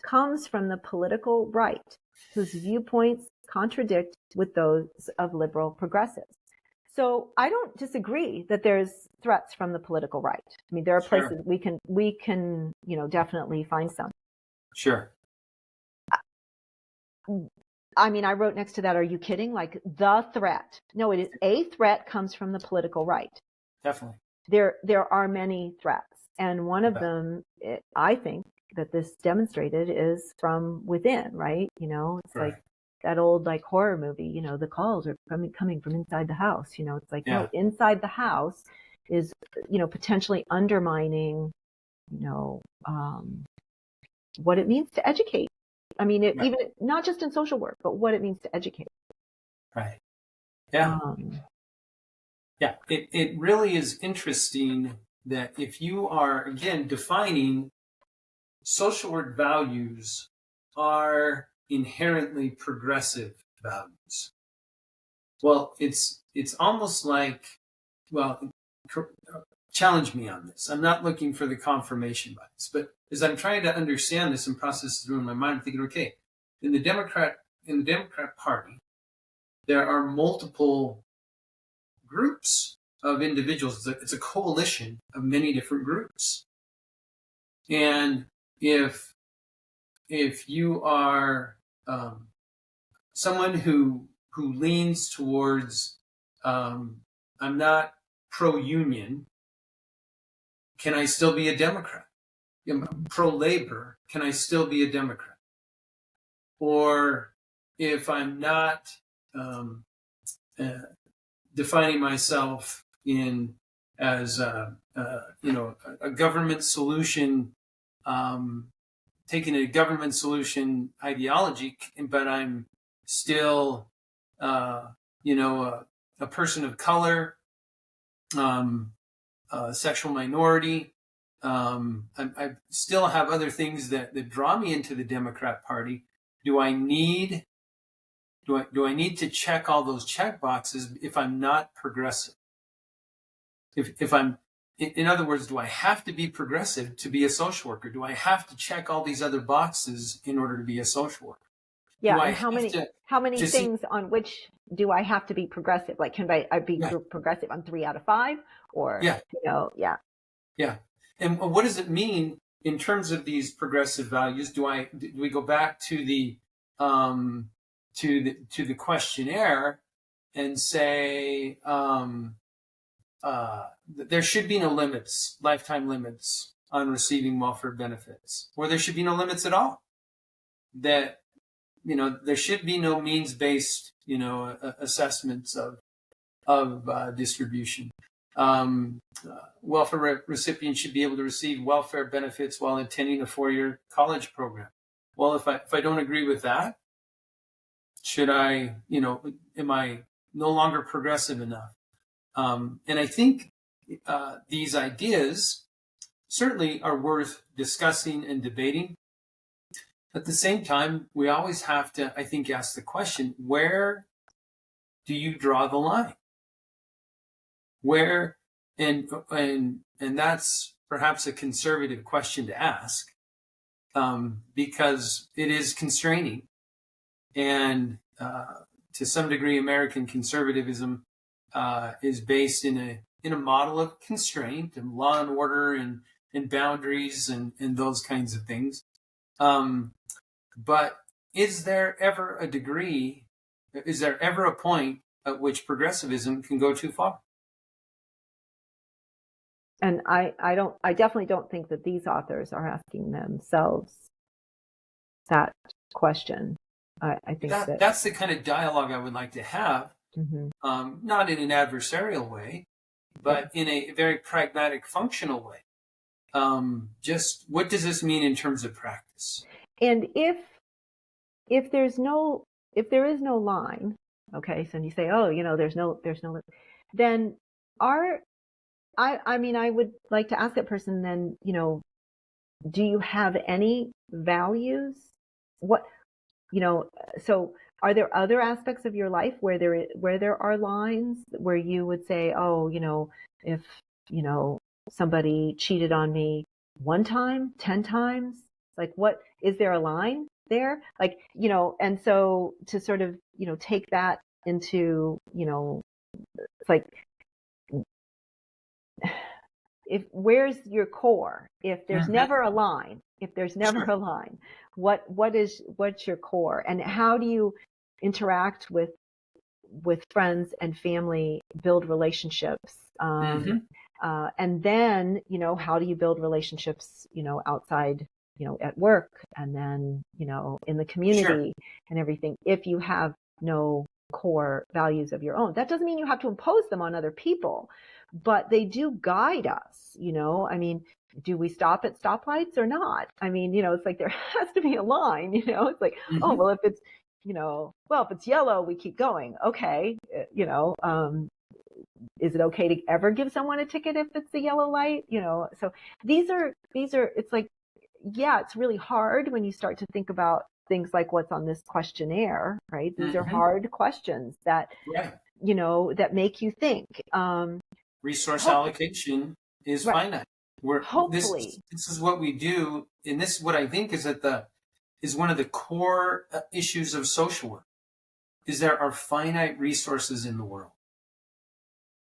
comes from the political right, whose viewpoints contradict with those of liberal progressives. So I don't disagree that there's threats from the political right. I mean, there are places we can definitely find some. Sure. I mean, I wrote next to that, are you kidding? Like, the threat. No, it is a threat comes from the political right. Definitely. There are many threats. And one of them, I think, that this demonstrated is from within, right? It's like that old horror movie, the calls are coming from inside the house. It's like, no, inside the house is, potentially undermining, what it means to educate. I mean, even not just in social work, but what it means to educate. Right. Yeah. It really is interesting that if you are, again, defining social work values are inherently progressive values. Well, it's almost like, challenge me on this. I'm not looking for the confirmation bias, but as I'm trying to understand this and process through in my mind, I'm thinking, okay, in the Democrat Party, there are multiple groups of individuals. It's a coalition of many different groups. And if you are someone who leans towards I'm not pro-union, can I still be a Democrat? Pro-labor, can I still be a Democrat? Or if I'm not defining myself as a government solution, taking a government solution ideology, but I'm still a person of color, sexual minority. I still have other things that draw me into the Democrat Party. Do I need to check all those check boxes if I'm not progressive? If I'm, in other words, do I have to be progressive to be a social worker? Do I have to check all these other boxes in order to be a social worker? Yeah, and how many things on which do I have to be progressive? Like, can I be progressive on 3 out of 5? Or Yeah. And what does it mean in terms of these progressive values? Do we go back to the questionnaire and say there should be no limits, lifetime limits on receiving welfare benefits, or there should be no limits at all? That there should be no means-based assessments of distribution. Welfare recipients should be able to receive welfare benefits while attending a 4-year college program. Well, if I don't agree with that, should I, am I no longer progressive enough? And I think these ideas certainly are worth discussing and debating. At the same time, we always have to, I think, ask the question, where do you draw the line? Where, and that's perhaps a conservative question to ask, because it is constraining. And to some degree, American conservatism is based in a model of constraint and law and order and boundaries and those kinds of things. But is there ever a degree Is there ever a point at which progressivism can go too far? And I definitely don't think that these authors are asking themselves that question. I think that's the kind of dialogue I would like to have, mm-hmm. Not in an adversarial way, but in a very pragmatic, functional way. Just what does this mean in terms of practice? And if there is no line, okay, so you say, oh, there's no, then I would like to ask that person then, do you have any values? What, so are there other aspects of your life where there are lines where you would say, oh, if, somebody cheated on me 1 time, 10 times, like, what, is there a line there? Like, and so to sort of, take that into, it's like, where's your core? If there's never a line, what's your core, and how do you interact with friends and family, build relationships, and then how do you build relationships outside, at work, and then in the community and everything, if you have no core values of your own. That doesn't mean you have to impose them on other people, but they do guide us. I mean, do we stop at stoplights or not? I mean, it's like there has to be a line. It's like, oh, well, if it's if it's yellow, we keep going. Okay, is it okay to ever give someone a ticket if it's a yellow light? So these are it's like, yeah, it's really hard when you start to think about things like what's on this questionnaire, right? These are hard questions that, that make you think. Resource allocation is finite. Hopefully. This is what we do. And this is what I think is one of the core issues of social work, is there are finite resources in the world.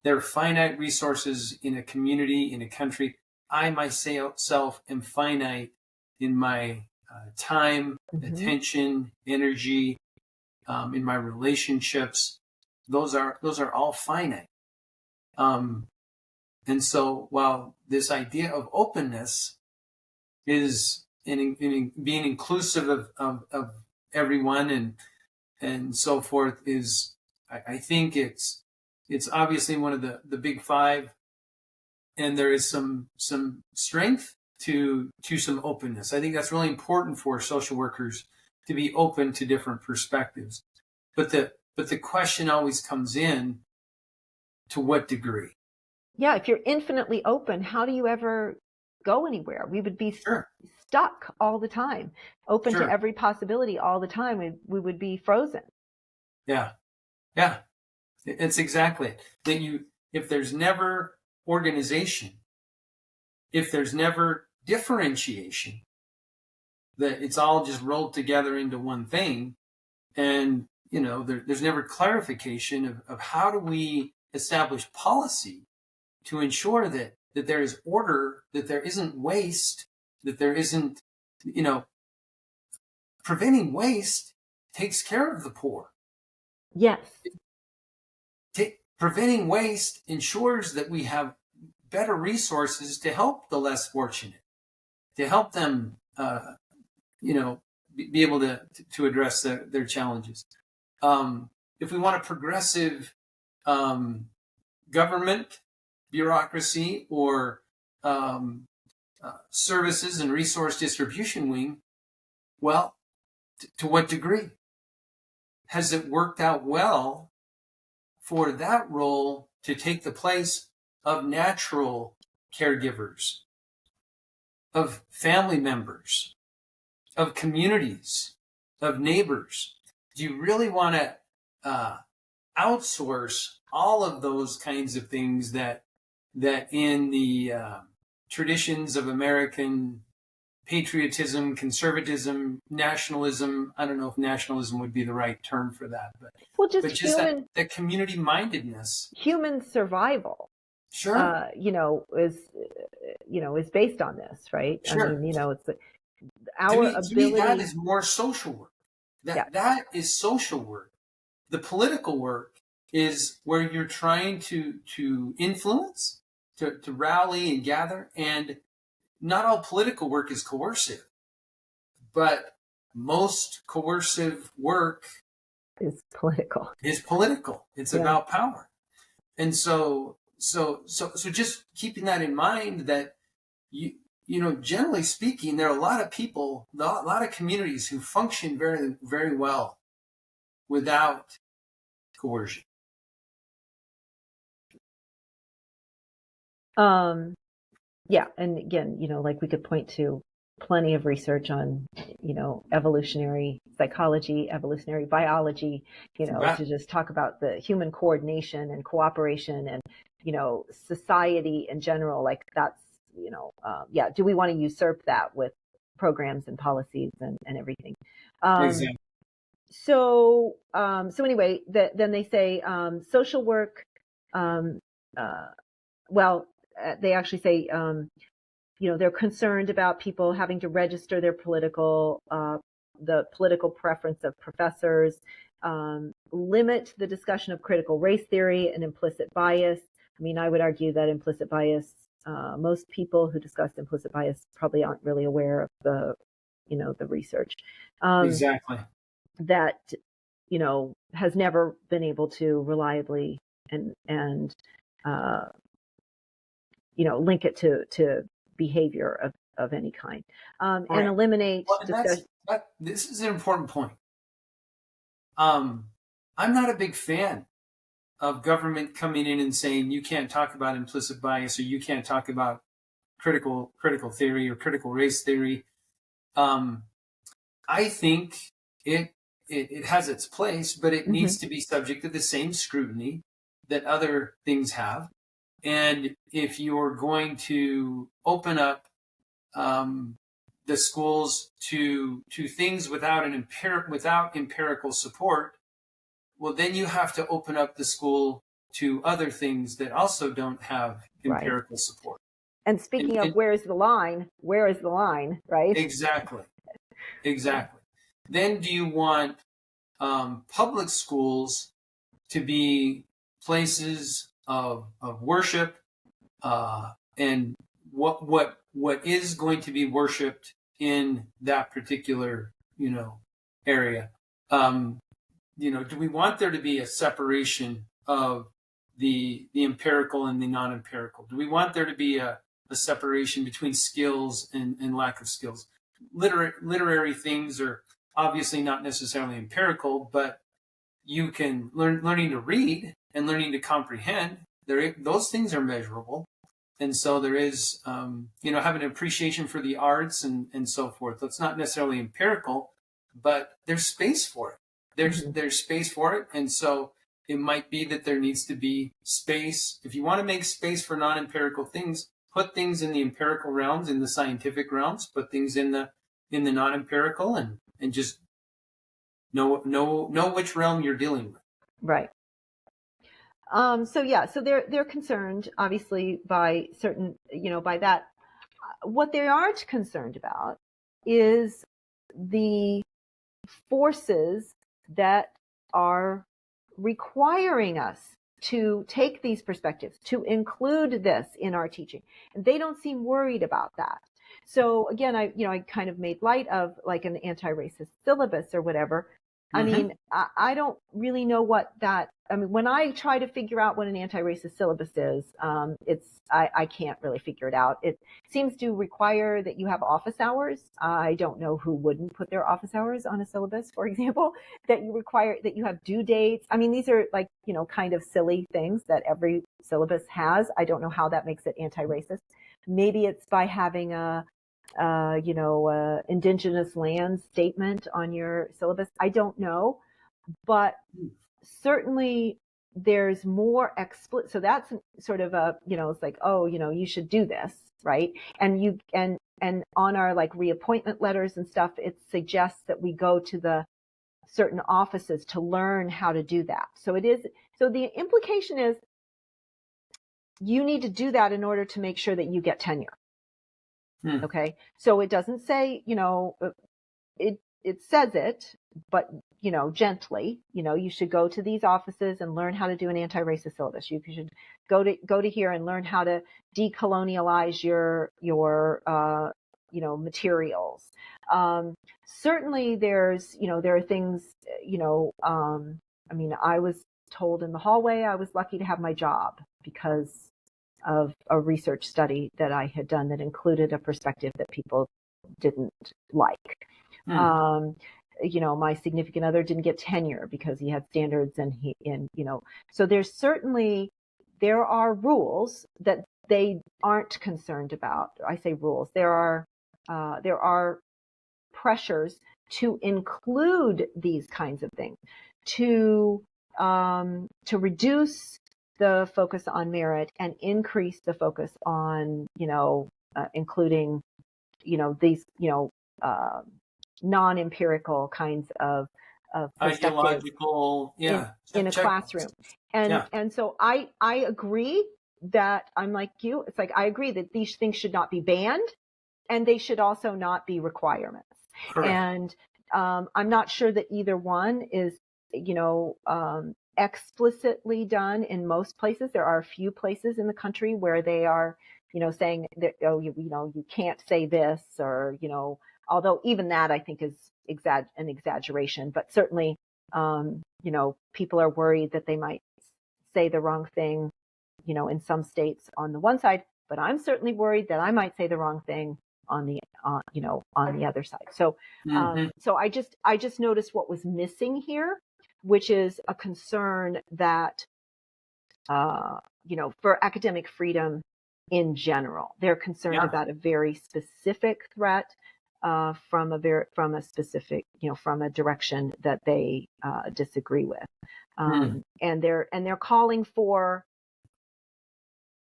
There are finite resources in a community, in a country. I myself am finite in my time, attention, energy, in my relationships. Those are all finite. And so while this idea of openness is in being inclusive of everyone and so forth, is I think it's obviously one of the big five, and there is some strength to some openness. I think that's really important for social workers to be open to different perspectives. But the question always comes in, to what degree? Yeah, if you're infinitely open, how do you ever go anywhere? We would be stuck all the time, open to every possibility all the time. We would be frozen. Yeah. It's exactly it. That if there's never organization, if there's never differentiation, that it's all just rolled together into one thing, and there's never clarification of how do we establish policy to ensure that there is order, that there isn't waste, that there isn't, preventing waste takes care of the poor. Yes. Preventing waste ensures that we have better resources to help the less fortunate, to help them, be able to address their challenges. If we want a progressive government, bureaucracy, or services and resource distribution wing, well, to what degree? Has it worked out well for that role to take the place of natural caregivers, of family members, of communities, of neighbors? Do you really want to outsource all of those kinds of things that in the traditions of American patriotism, conservatism, nationalism — I don't know if nationalism would be the right term for that, but just that community mindedness, human survival, is based on this, right? I mean, it's our ability. To me, that is more social work. That is social work The political work is where you're trying to influence, to rally and gather. And not all political work is coercive, but most coercive work It's political. is political. It's about power. And so just keeping that in mind, that generally speaking, there are a lot of people, a lot of communities who function very, very well without coercion. Yeah. And again, like we could point to plenty of research on, evolutionary psychology, evolutionary biology, to just talk about the human coordination and cooperation and, society in general. Like that's, do we want to usurp that with programs and policies and everything? Exactly. So anyway, then they say, social work, they actually say, they're concerned about people having to register their the political preference of professors, limit the discussion of critical race theory and implicit bias. I mean, I would argue that implicit bias, most people who discuss implicit bias probably aren't really aware of the research. Exactly. That, has never been able to reliably and link it to behavior of any kind, and eliminate. This is an important point. I'm not a big fan of government coming in and saying you can't talk about implicit bias or you can't talk about critical theory or critical race theory. I think it has its place, but it needs to be subject to the same scrutiny that other things have. And if you're going to open up the schools to things without empirical support, well, then you have to open up the school to other things that also don't have empirical support. And speaking of where is the line, right? Exactly. Then do you want public schools to be places of worship, and what is going to be worshipped in that particular area? Do we want there to be a separation of the empirical and the non-empirical? Do we want there to be a separation between skills and lack of skills? Literary things are obviously not necessarily empirical, but you can learning to read and learning to comprehend. Those things are measurable. And so there is, having an appreciation for the arts and so forth. That's not necessarily empirical, but there's space for it. There's space for it. And so it might be that there needs to be space. If you want to make space for non-empirical things, put things in the empirical realms, in the scientific realms, put things in the non-empirical, and just know which realm you're dealing with. Right. So they're concerned, obviously, by certain, by that. What they aren't concerned about is the forces that are requiring us to take these perspectives, to include this in our teaching. And they don't seem worried about that. So again, I kind of made light of like an anti-racist syllabus or whatever. I mean, I don't really know what that, when I try to figure out what an anti-racist syllabus is, I can't really figure it out. It seems to require that you have office hours. I don't know who wouldn't put their office hours on a syllabus, for example, that you have due dates. I mean, these are like, kind of silly things that every syllabus has. I don't know how that makes it anti-racist. Maybe it's by having indigenous land statement on your syllabus. I don't know, but certainly there's more explicit. So that's sort of a, it's like, you should do this, right? And on our like reappointment letters and stuff, it suggests that we go to the certain offices to learn how to do that. So the implication is you need to do that in order to make sure that you get tenure. Okay. So it doesn't say, it says it, but gently, you should go to these offices and learn how to do an anti-racist syllabus. You should go to here and learn how to decolonialize your materials. Certainly there's, there are things, I was told in the hallway I was lucky to have my job because of a research study that I had done that included a perspective that people didn't like. My significant other didn't get tenure because he had standards so there are rules that they aren't concerned about. I say rules. There are pressures to include these kinds of things, to reduce the focus on merit and increase the focus on, including, these, non-empirical kinds of ideological, in a classroom. And so I agree that I'm like you. It's like, I agree that these things should not be banned and they should also not be requirements. Correct. And I'm not sure that either one is, explicitly done in most places. There are a few places in the country where they are, saying that, you can't say this, or, although even that I think is an exaggeration, but certainly, people are worried that they might say the wrong thing, in some states on the one side, but I'm certainly worried that I might say the wrong thing on the other side. So, so I just noticed what was missing here, which is a concern that, for academic freedom in general, they're concerned about a very specific threat, from a specific, from a direction that they disagree with, and they're calling for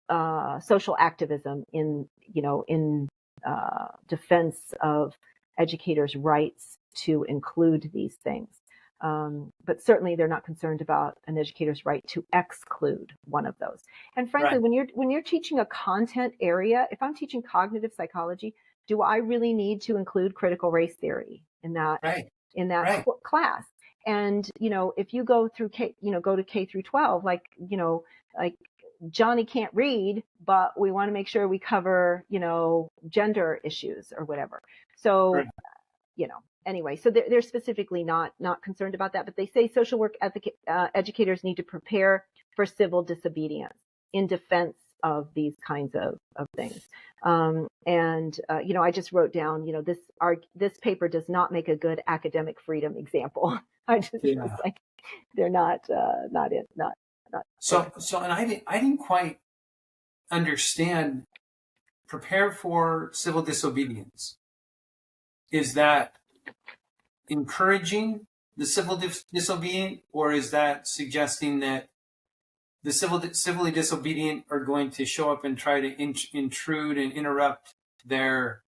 social activism in defense of educators' rights to include these things. But certainly they're not concerned about an educator's right to exclude one of those. And frankly, when you're teaching a content area, if I'm teaching cognitive psychology, do I really need to include critical race theory in that class? And if you go through go to K through 12, like Johnny can't read, but we want to make sure we cover gender issues or whatever. So anyway, so they're specifically not concerned about that, but they say social work educators need to prepare for civil disobedience in defense of these kinds of things. I just wrote down, this paper does not make a good academic freedom example. I just was like, they're not. So, and I didn't quite understand. Prepare for civil disobedience. Is that encouraging the civil disobedient, or is that suggesting that the civilly disobedient are going to show up and try to intrude and interrupt their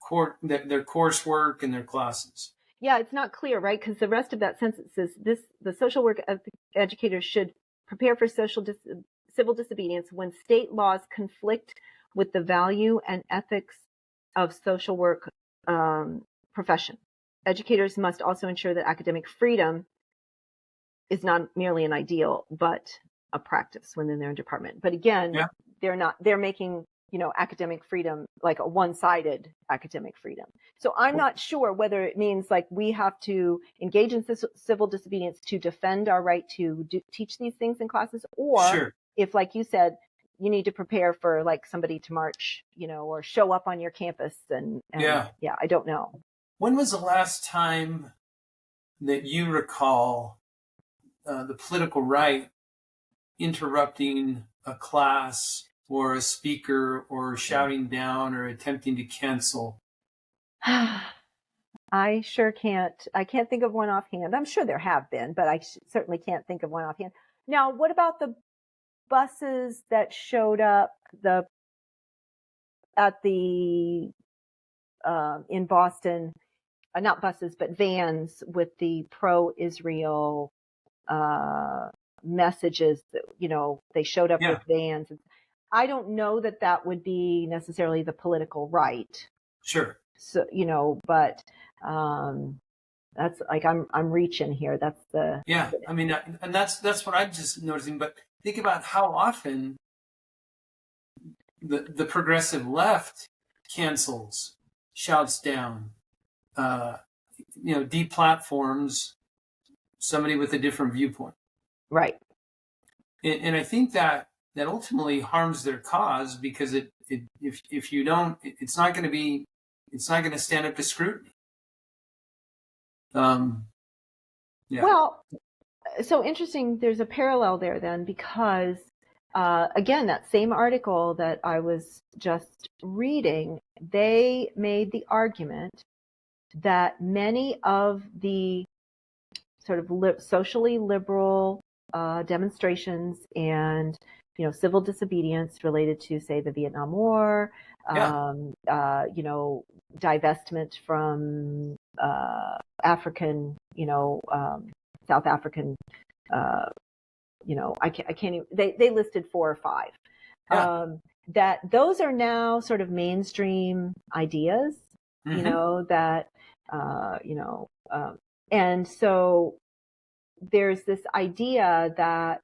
coursework and their classes? Yeah, it's not clear, right? Because the rest of that sentence says the social work educators should prepare for civil disobedience when state laws conflict with the value and ethics of social work profession. Educators must also ensure that academic freedom is not merely an ideal, but a practice within their department. But again, they're making, academic freedom like a one-sided academic freedom. So I'm not sure whether it means like we have to engage in civil disobedience to defend our right to teach these things in classes, or if, like you said, you need to prepare for like somebody to march, or show up on your campus and I don't know. When was the last time that you recall the political right interrupting a class or a speaker or shouting down or attempting to cancel? I sure can't. I can't think of one offhand. I'm sure there have been, but I certainly can't think of one offhand. Now, what about the buses that showed up in Boston? Not buses, but vans with the pro-Israel messages that, they showed up with vans. I don't know that would be necessarily the political right. Sure. So, but That's like, I'm reaching here. That's the, Yeah. I mean, and that's what I'm just noticing. But think about how often the progressive left cancels, shouts down, deplatforms somebody with a different viewpoint. right. And I think that ultimately harms their cause, because if you don't, it's not going to stand up to scrutiny. Yeah. Well, so interesting. There's a parallel there then, because again, that same article that I was just reading, they made the argument that many of the sort of socially liberal demonstrations and civil disobedience related to, say, the Vietnam War, divestment from African, South African, I can't even, they listed 4 or 5. That those are now sort of mainstream ideas, that, and so there's this idea that,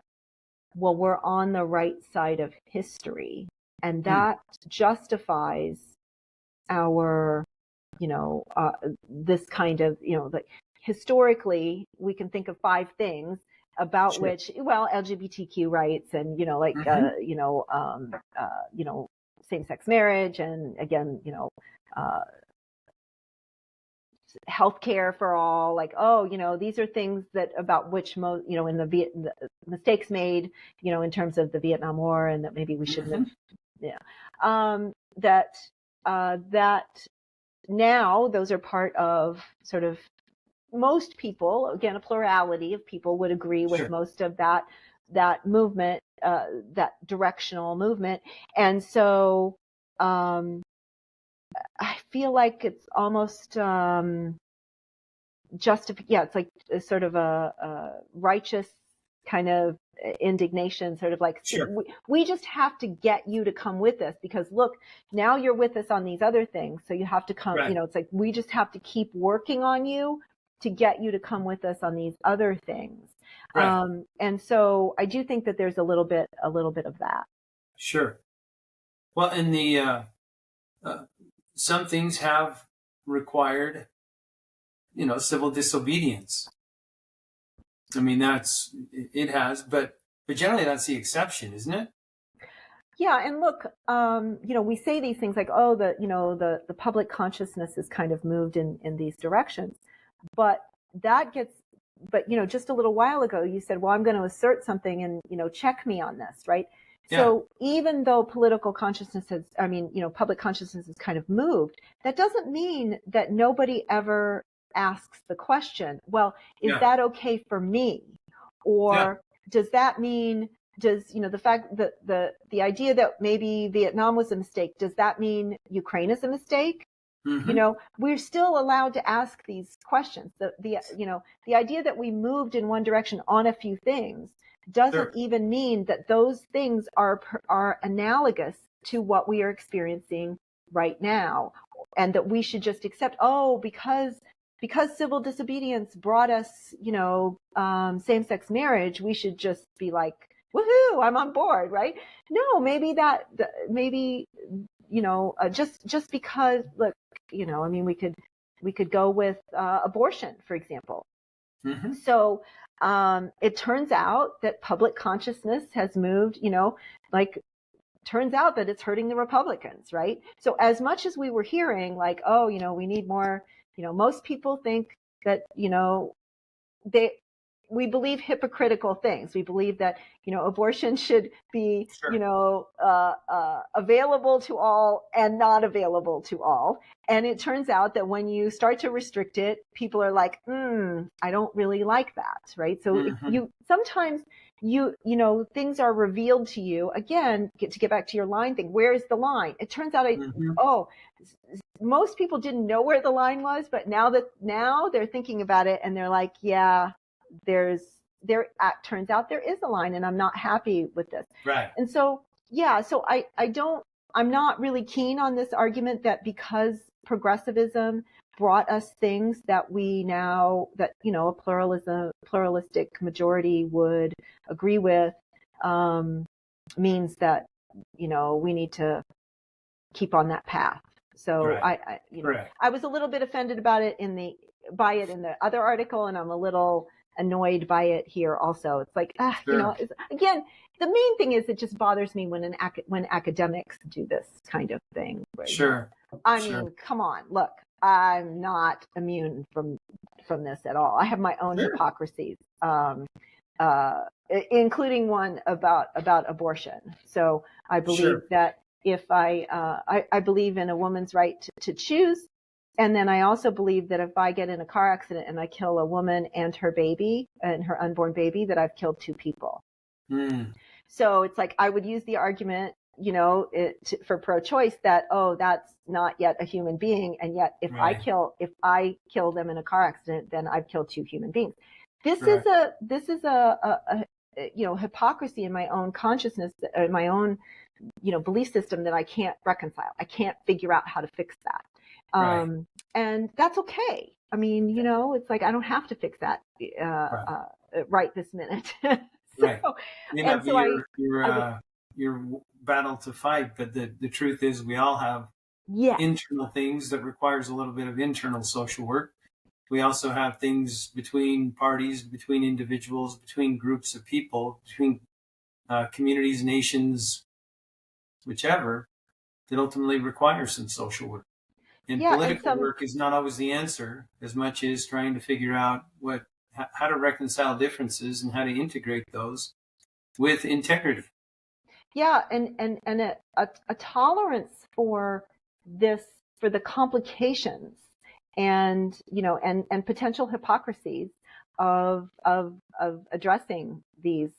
well, we're on the right side of history, and that justifies our, this kind of, like, historically, we can think of 5 things about which, well, LGBTQ rights and, same-sex marriage, and again, healthcare for all, like, these are things that about which most, in the mistakes made, in terms of the Vietnam War, and that maybe we shouldn't have, that now those are part of sort of, most people, again, a plurality of people would agree with most of that movement, that directional movement. And so I feel like it's almost it's like a sort of a righteous kind of indignation, sort of like, we just have to get you to come with us, because look, now you're with us on these other things, so you have to come, it's like, we just have to keep working on you to get you to come with us on these other things. And so I do think that there's a little bit of that. Sure. Well, and the some things have required, civil disobedience. I mean, it has, but generally that's the exception, isn't it? Yeah, and look, we say these things like, the public consciousness is kind of moved in these directions, but just a little while ago you said, well, I'm going to assert something and, check me on this, right? Yeah. So even though political consciousness public consciousness is kind of moved, that doesn't mean that nobody ever asks the question, well, is that okay for me? Or does that mean, the fact that the idea that maybe Vietnam was a mistake, does that mean Ukraine is a mistake? Mm-hmm. We're still allowed to ask these questions. The idea that we moved in one direction on a few things doesn't even mean that those things are analogous to what we are experiencing right now, and that we should just accept, because civil disobedience brought us, same-sex marriage, we should just be like, woohoo, I'm on board, right? No, maybe just because, look, we could go with abortion, for example. Mm-hmm. So it turns out that public consciousness has moved, turns out that it's hurting the Republicans, right? So as much as we were hearing like, we need more, most people think that, we believe hypocritical things. We believe that, abortion should be, available to all and not available to all. And it turns out that when you start to restrict it, people are like, I don't really like that, right? So sometimes things are revealed to you. Again, to get back to your line thing, where is the line? It turns out, most people didn't know where the line was, but now they're thinking about it and they're like, turns out there is a line, and I'm not happy with this. Right. And so, I'm not really keen on this argument that because progressivism brought us things that we now, that, you know, a pluralistic majority would agree with, means that, you know, we need to keep on that path. So Right. you know, Correct. I was a little bit offended about it in the other article, and I'm a little annoyed by it here also. It's like, you Sure. know, again, the main thing is it just bothers me when when academics do this kind of thing. Where, Sure. you know, I Sure. mean, come on, look, I'm not immune from this at all. I have my own Sure. hypocrisies, including one about abortion. So I believe Sure. that if I believe in a woman's right to choose. And then I also believe that if I get in a car accident and I kill a woman and her baby and her unborn baby, that I've killed two people. Mm. So it's like I would use the argument, you know, for pro-choice that, oh, that's not yet a human being, and yet if Right. I kill them in a car accident, then I've killed two human beings. This Right. is a you know, hypocrisy in my own consciousness, in my own, you know, belief system that I can't reconcile. I can't figure out how to fix that. Right. And that's okay. I mean, you know, it's like I don't have to fix that right this minute. So, Right. May not be I your battle to fight, but the truth is we all have yes, internal things that requires a little bit of internal social work. We also have things between parties, between individuals, between groups of people, between communities, nations, whichever, that ultimately require some social work. And yeah, and political work is not always the answer, as much as trying to figure out how to reconcile differences and how to integrate those with integrity. yeah, and a tolerance for this, for the complications and, you know, and potential hypocrisies of addressing these,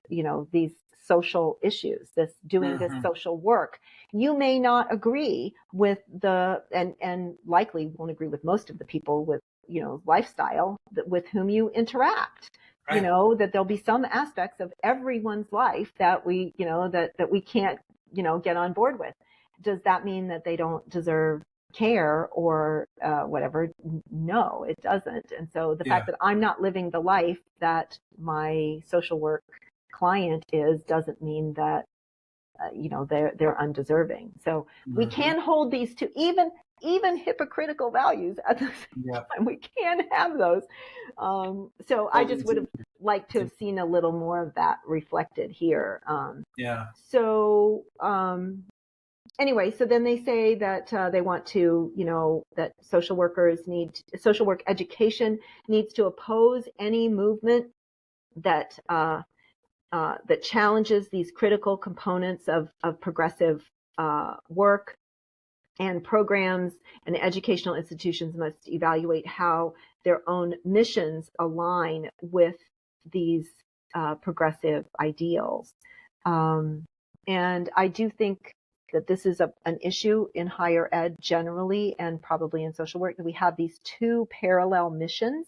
you know, these social issues, doing this social work. You may not agree with and likely won't agree with most of the people with, you know, lifestyle with whom you interact. Right. You know, that there'll be some aspects of everyone's life that we, you know, that we can't, you know, get on board with. Does that mean that they don't deserve care or whatever? No, it doesn't. And so the fact that I'm not living the life that my social work client is doesn't mean that you know, they're undeserving. So we can hold these two, even hypocritical values at the same time. We can have those. So I just would have liked to have seen a little more of that reflected here. So anyway, so then they say that they want to, you know, that social work education needs to oppose any movement that that challenges these critical components of progressive work, and programs and educational institutions must evaluate how their own missions align with these progressive ideals. And I do think that this is an issue in higher ed generally, and probably in social work, that we have these two parallel missions.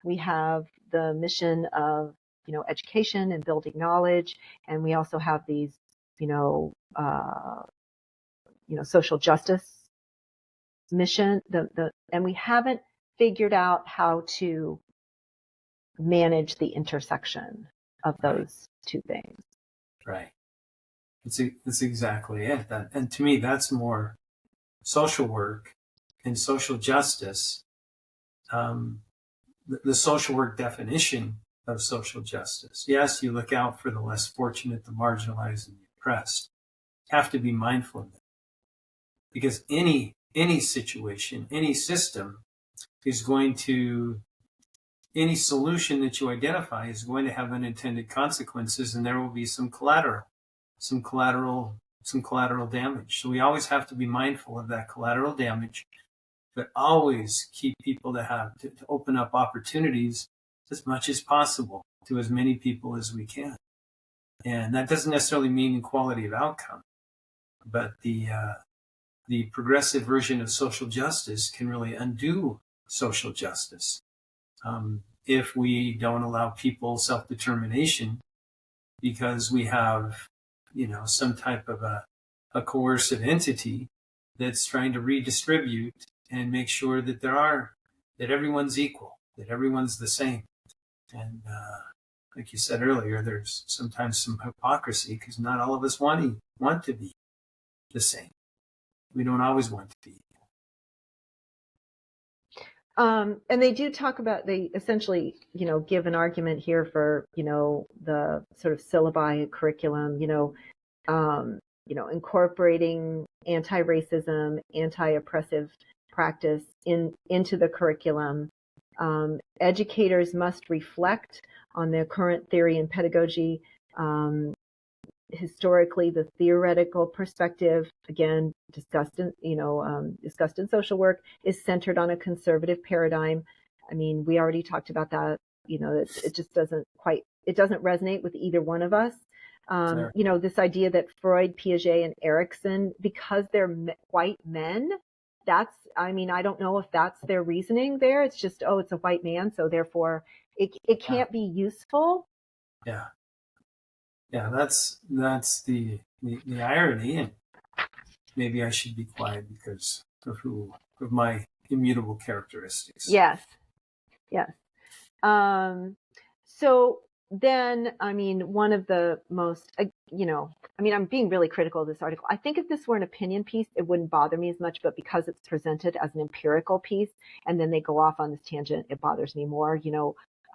We have the mission of, you know, education and building knowledge, and we also have these, you know, social justice mission. And we haven't figured out how to manage the intersection of those two things. Right. That's exactly it. And to me, that's more social work and social justice. The social work definition of social justice. Yes, you look out for the less fortunate, the marginalized, and the oppressed. You have to be mindful of that. Because any situation, any system is going to, any solution that you identify is going to have unintended consequences, and there will be some collateral damage. So we always have to be mindful of that collateral damage, but always keep people to open up opportunities as much as possible to as many people as we can. And that doesn't necessarily mean equality of outcome, but the progressive version of social justice can really undo social justice. If we don't allow people self-determination because we have, you know, some type of a coercive entity that's trying to redistribute and make sure that that everyone's equal, that everyone's the same. And like you said earlier, there's sometimes some hypocrisy because not all of us want to be the same. We don't always want to be. And they do talk about, they essentially, give an argument here for, the sort of syllabi curriculum, incorporating anti-racism, anti-oppressive practice into the curriculum. Educators must reflect on their current theory and pedagogy. Historically, the theoretical perspective, again, discussed in social work, is centered on a conservative paradigm. I mean, we already talked about that. It just doesn't resonate with either one of us. Sure. This idea that Freud, Piaget, and Erikson, because they're white men, I don't know if that's their reasoning there. It's just, it's a white man, so therefore it can't be useful. Yeah. Yeah, that's the irony, and maybe I should be quiet because of my immutable characteristics. Yes. So then, one of the most, I'm being really critical of this article. I think if this were an opinion piece, it wouldn't bother me as much, but because it's presented as an empirical piece, and then they go off on this tangent, it bothers me more.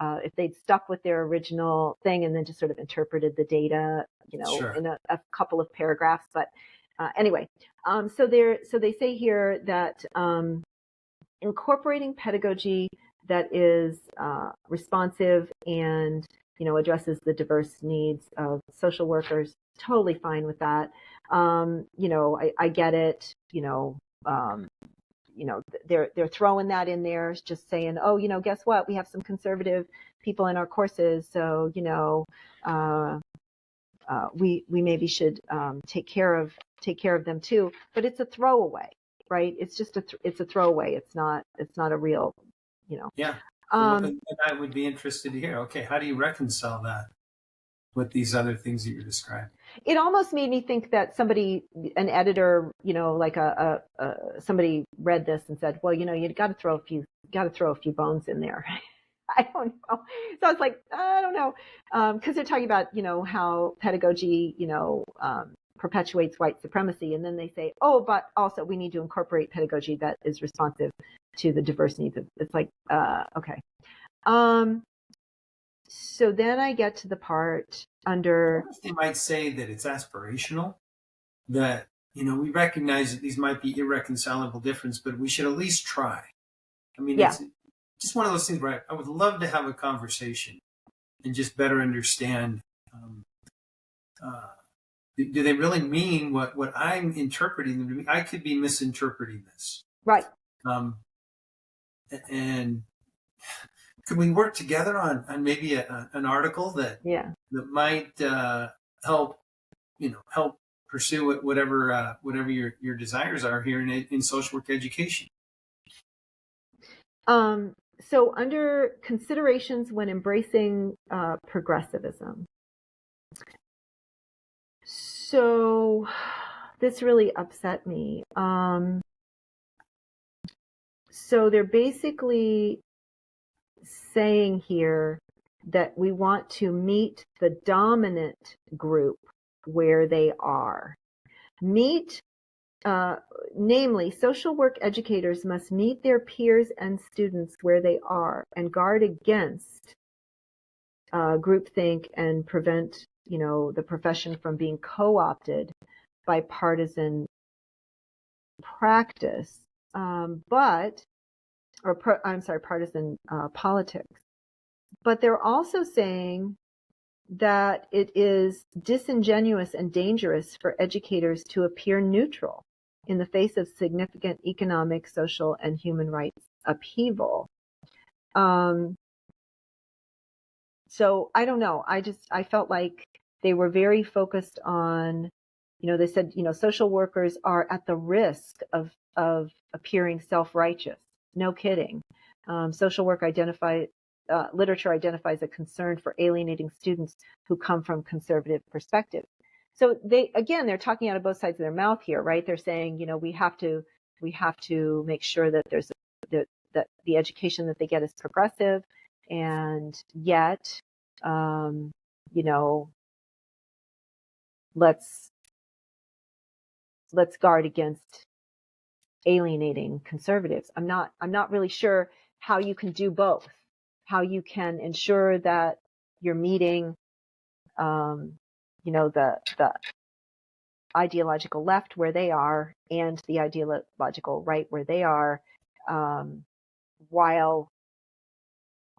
If they'd stuck with their original thing and then just sort of interpreted the data, Sure. in a couple of paragraphs. But anyway, so they say here that incorporating pedagogy that is responsive and addresses the diverse needs of social workers, totally fine with that. I get it. They're throwing that in there, just saying, guess what? We have some conservative people in our courses, so we maybe should take care of them too. But it's a throwaway, right? It's just it's a throwaway. It's not a real, Yeah. And I would be interested to hear. Okay, how do you reconcile that with these other things that you're describing? It almost made me think that an editor, like somebody read this and said, well, you got to throw a few bones in there. I don't know. So I was like, I don't know. Cause they're talking about, how pedagogy, perpetuates white supremacy. And then they say, but also we need to incorporate pedagogy that is responsive to the diverse needs. It's like, okay. So then I get to the part under. They might say that it's aspirational, that, we recognize that these might be irreconcilable differences, but we should at least try. It's just one of those things where I would love to have a conversation and just better understand, do they really mean what I'm interpreting them to mean? I could be misinterpreting this. Right. And could we work together on maybe an article that might help pursue whatever your desires are here in social work education? So under considerations when embracing progressivism. So this really upset me. So they're basically saying here that we want to meet the dominant group where they are. Namely, social work educators must meet their peers and students where they are and guard against groupthink and prevent, the profession from being co-opted by partisan practice, partisan politics. But they're also saying that it is disingenuous and dangerous for educators to appear neutral in the face of significant economic, social, and human rights upheaval. So I don't know. I felt like they were very focused on, they said, social workers are at the risk of appearing self-righteous. No kidding. Social work literature identifies a concern for alienating students who come from conservative perspectives. So they're talking out of both sides of their mouth here, right? They're saying, we have to we have to make sure that that the education that they get is progressive, and yet, let's guard against alienating conservatives. I'm not really sure how you can do both, how you can ensure that you're meeting, the ideological left where they are and the ideological right where they are, while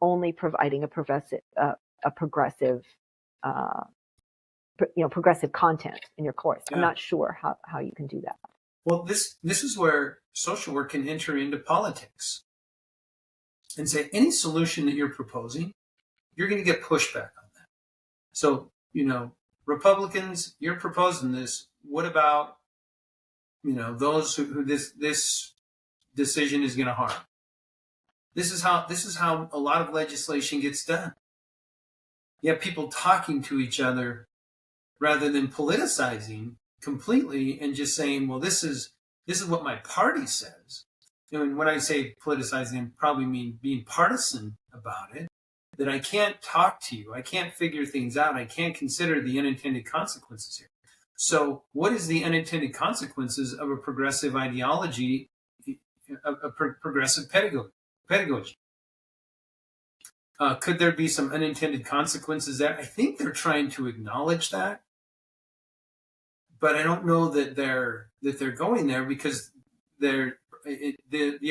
only providing a progressive content in your course. Yeah. I'm not sure how you can do that. Well, this is where social work can enter into politics and say any solution that you're proposing, you're going to get pushback on that. So, Republicans, you're proposing this. What about, those who this decision is going to harm? This is how a lot of legislation gets done. You have people talking to each other rather than politicizing completely and just saying, well, this is what my party says. And when I say politicizing, I probably mean being partisan about it, that I can't talk to you. I can't figure things out. I can't consider the unintended consequences here. So what is the unintended consequences of a progressive ideology, a progressive pedagogy? Could there be some unintended consequences there? I think they're trying to acknowledge that, but I don't know that they're going there, because the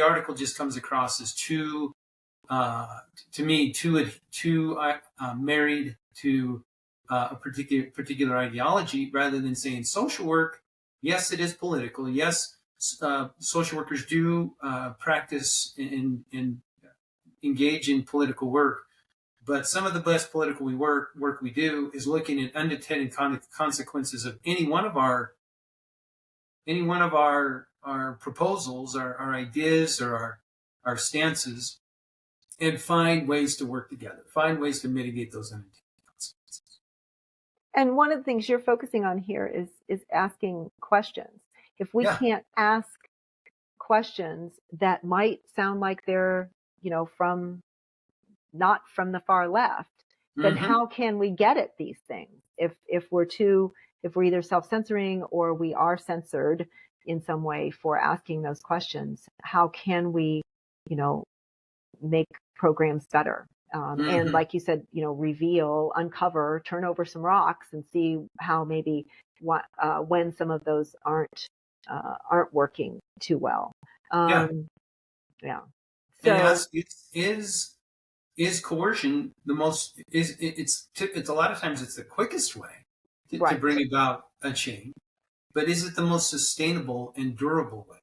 article just comes across as too married to a particular ideology, rather than saying social work. Yes, it is political. Yes, social workers do practice and engage in political work, but some of the best political work we do is looking at unintended consequences of any one of our proposals, our ideas, or our stances, and find ways to work together, find ways to mitigate those unintended consequences. And one of the things you're focusing on here is asking questions. If we can't ask questions that might sound like they're, not from the far left, then how can we get at these things? If we're either self-censoring or we are censored in some way for asking those questions, how can we, make programs better? And like you said, reveal, uncover, turn over some rocks and see how maybe when some of those aren't working too well. So is coercion the most? It's a lot of times it's the quickest way to bring about a change, but is it the most sustainable and durable way?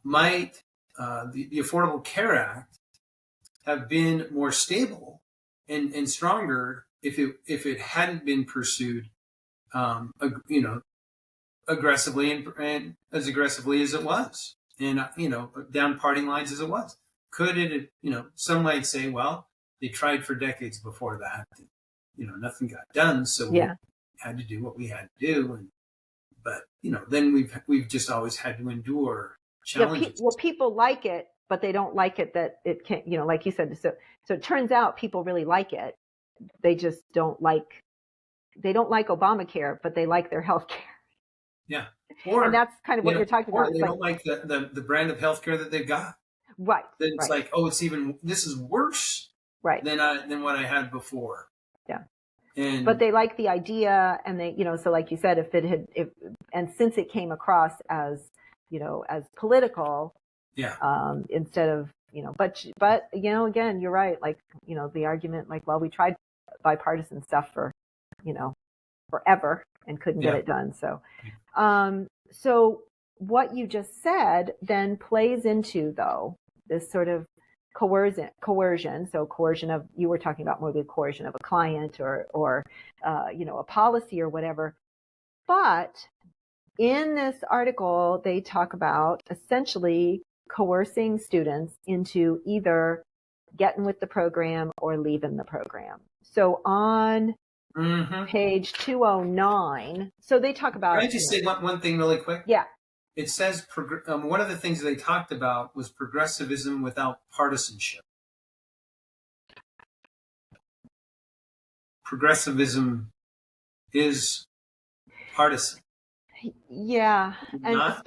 Might the Affordable Care Act have been more stable and stronger if it hadn't been pursued, aggressively and as aggressively as it was, and down party lines as it was? Could it, some might say, well, they tried for decades before that, nothing got done, so we had to do what we had to do, but then we've just always had to endure challenges. Well, people like it, but they don't like it that it can't, like you said. So it turns out people really like it. They just don't like Obamacare, but they like their health care. Yeah. And that's kind of what you're talking about. They don't like the brand of healthcare that they've got. Right. Then it's like, oh, this is worse than what I had before. Yeah. But they like the idea, and they, so like you said, and since it came across as, as political, instead of, but again, you're right. Like, the argument, like, well, we tried bipartisan stuff for, forever and couldn't get it done. So, so what you just said then plays into, though, this sort of coercion. So coercion you were talking about more the coercion of a client or a policy or whatever. But in this article, they talk about essentially coercing students into either getting with the program or leaving the program. So on page 209, so they talk about... Can I just say one thing really quick? Yeah. it says one of the things they talked about was progressivism without partisanship. Progressivism is partisan. Yeah, and Not?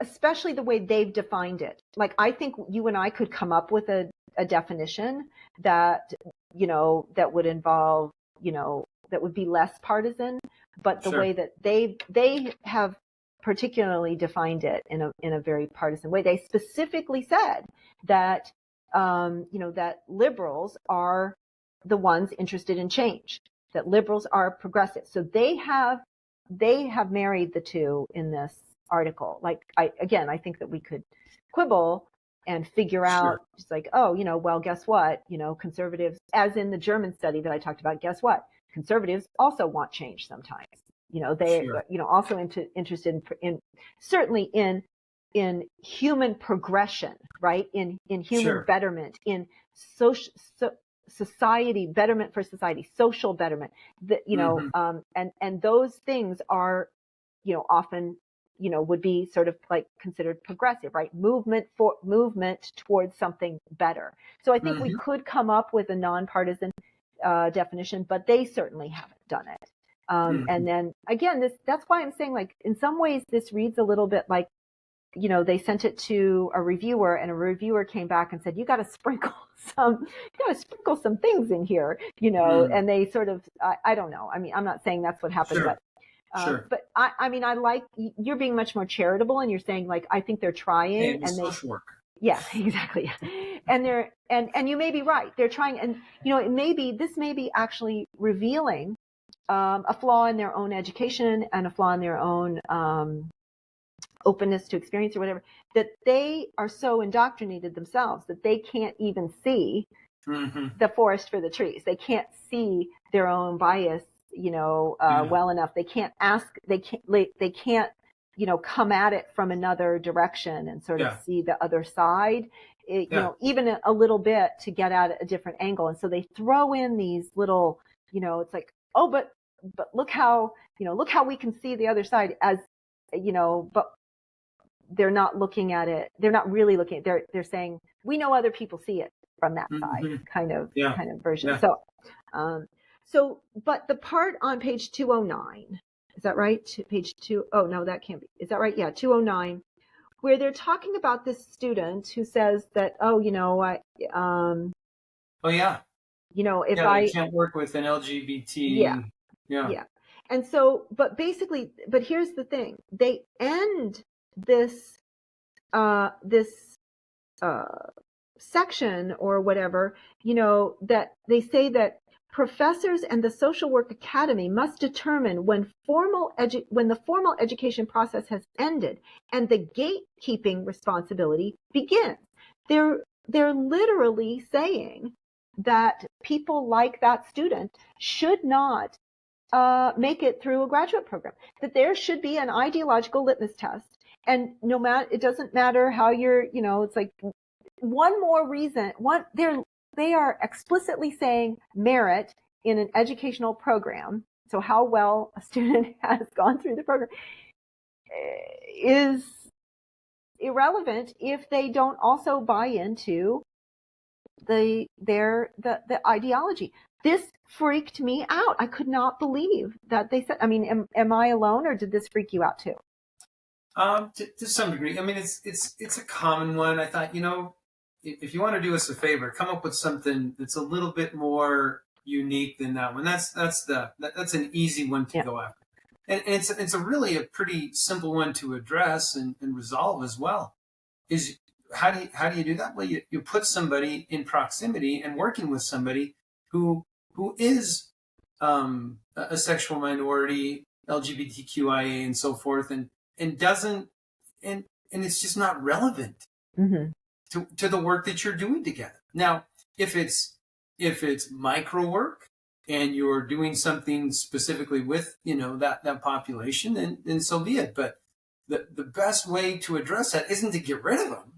especially the way they've defined it. Like, I think you and I could come up with a definition that, that would involve, that would be less partisan, but the Sure. way that they have particularly defined it in a very partisan way. They specifically said that, that liberals are the ones interested in change, that liberals are progressive. So they have married the two in this article. Like, I think that we could quibble and figure out, just like, well, guess what? Conservatives, as in the German study that I talked about, guess what? Conservatives also want change sometimes. They, also interested in certainly in human progression, right? In human betterment, in society, betterment for society, social betterment, and those things are, often, would be sort of like considered progressive, right? Movement towards something better. So I think we could come up with a nonpartisan definition, but they certainly haven't done it. And then again, that's why I'm saying, like, in some ways this reads a little bit like, they sent it to a reviewer, and a reviewer came back and said, you got to sprinkle some things in here, and they sort of, I don't know. I mean, I'm not saying that's what happened, but I like, you're being much more charitable, and you're saying, like, I think they're trying, and social work. Yeah, exactly. And and you may be right. They're trying, and this may be actually revealing a flaw in their own education and a flaw in their own openness to experience or whatever, that they are so indoctrinated themselves that they can't even see the forest for the trees. They can't see their own bias, well enough. They can't come at it from another direction and sort of see the other side, even a little bit, to get at a different angle. And so they throw in these little, it's like, oh, but look how we can see the other side, as, but they're not looking at it. They're not really looking. They're saying, we know other people see it from that side, kind of version. Yeah. So, but the part on page 209, is that right? Page 2. Oh no, that can't be. Is that right? Yeah, 209, where they're talking about this student who says that, if I can't work with an LGBT. Yeah. And so, but here's the thing. They end this section or whatever, that they say that professors and the social work academy must determine when the formal education process has ended and the gatekeeping responsibility begins. They're literally saying that people like that student should not make it through a graduate program, that there should be an ideological litmus test. And it doesn't matter how you're, it's like one more reason, they are explicitly saying merit in an educational program. So how well a student has gone through the program is irrelevant if they don't also buy into the ideology. This freaked me out. I could not believe that they said, I mean, am I alone, or did this freak you out too? To some degree. I mean, it's a common one. I thought, if you want to do us a favor, come up with something that's a little bit more unique than that one. That's an easy one to go after. And it's a really a pretty simple one to address and resolve as well. Is how do you do that? Well, you put somebody in proximity and working with somebody who is a sexual minority, LGBTQIA, and so forth, and doesn't, and it's just not relevant to the work that you're doing together. Now, if it's micro work and you're doing something specifically with that population, then so be it. But the best way to address that isn't to get rid of them.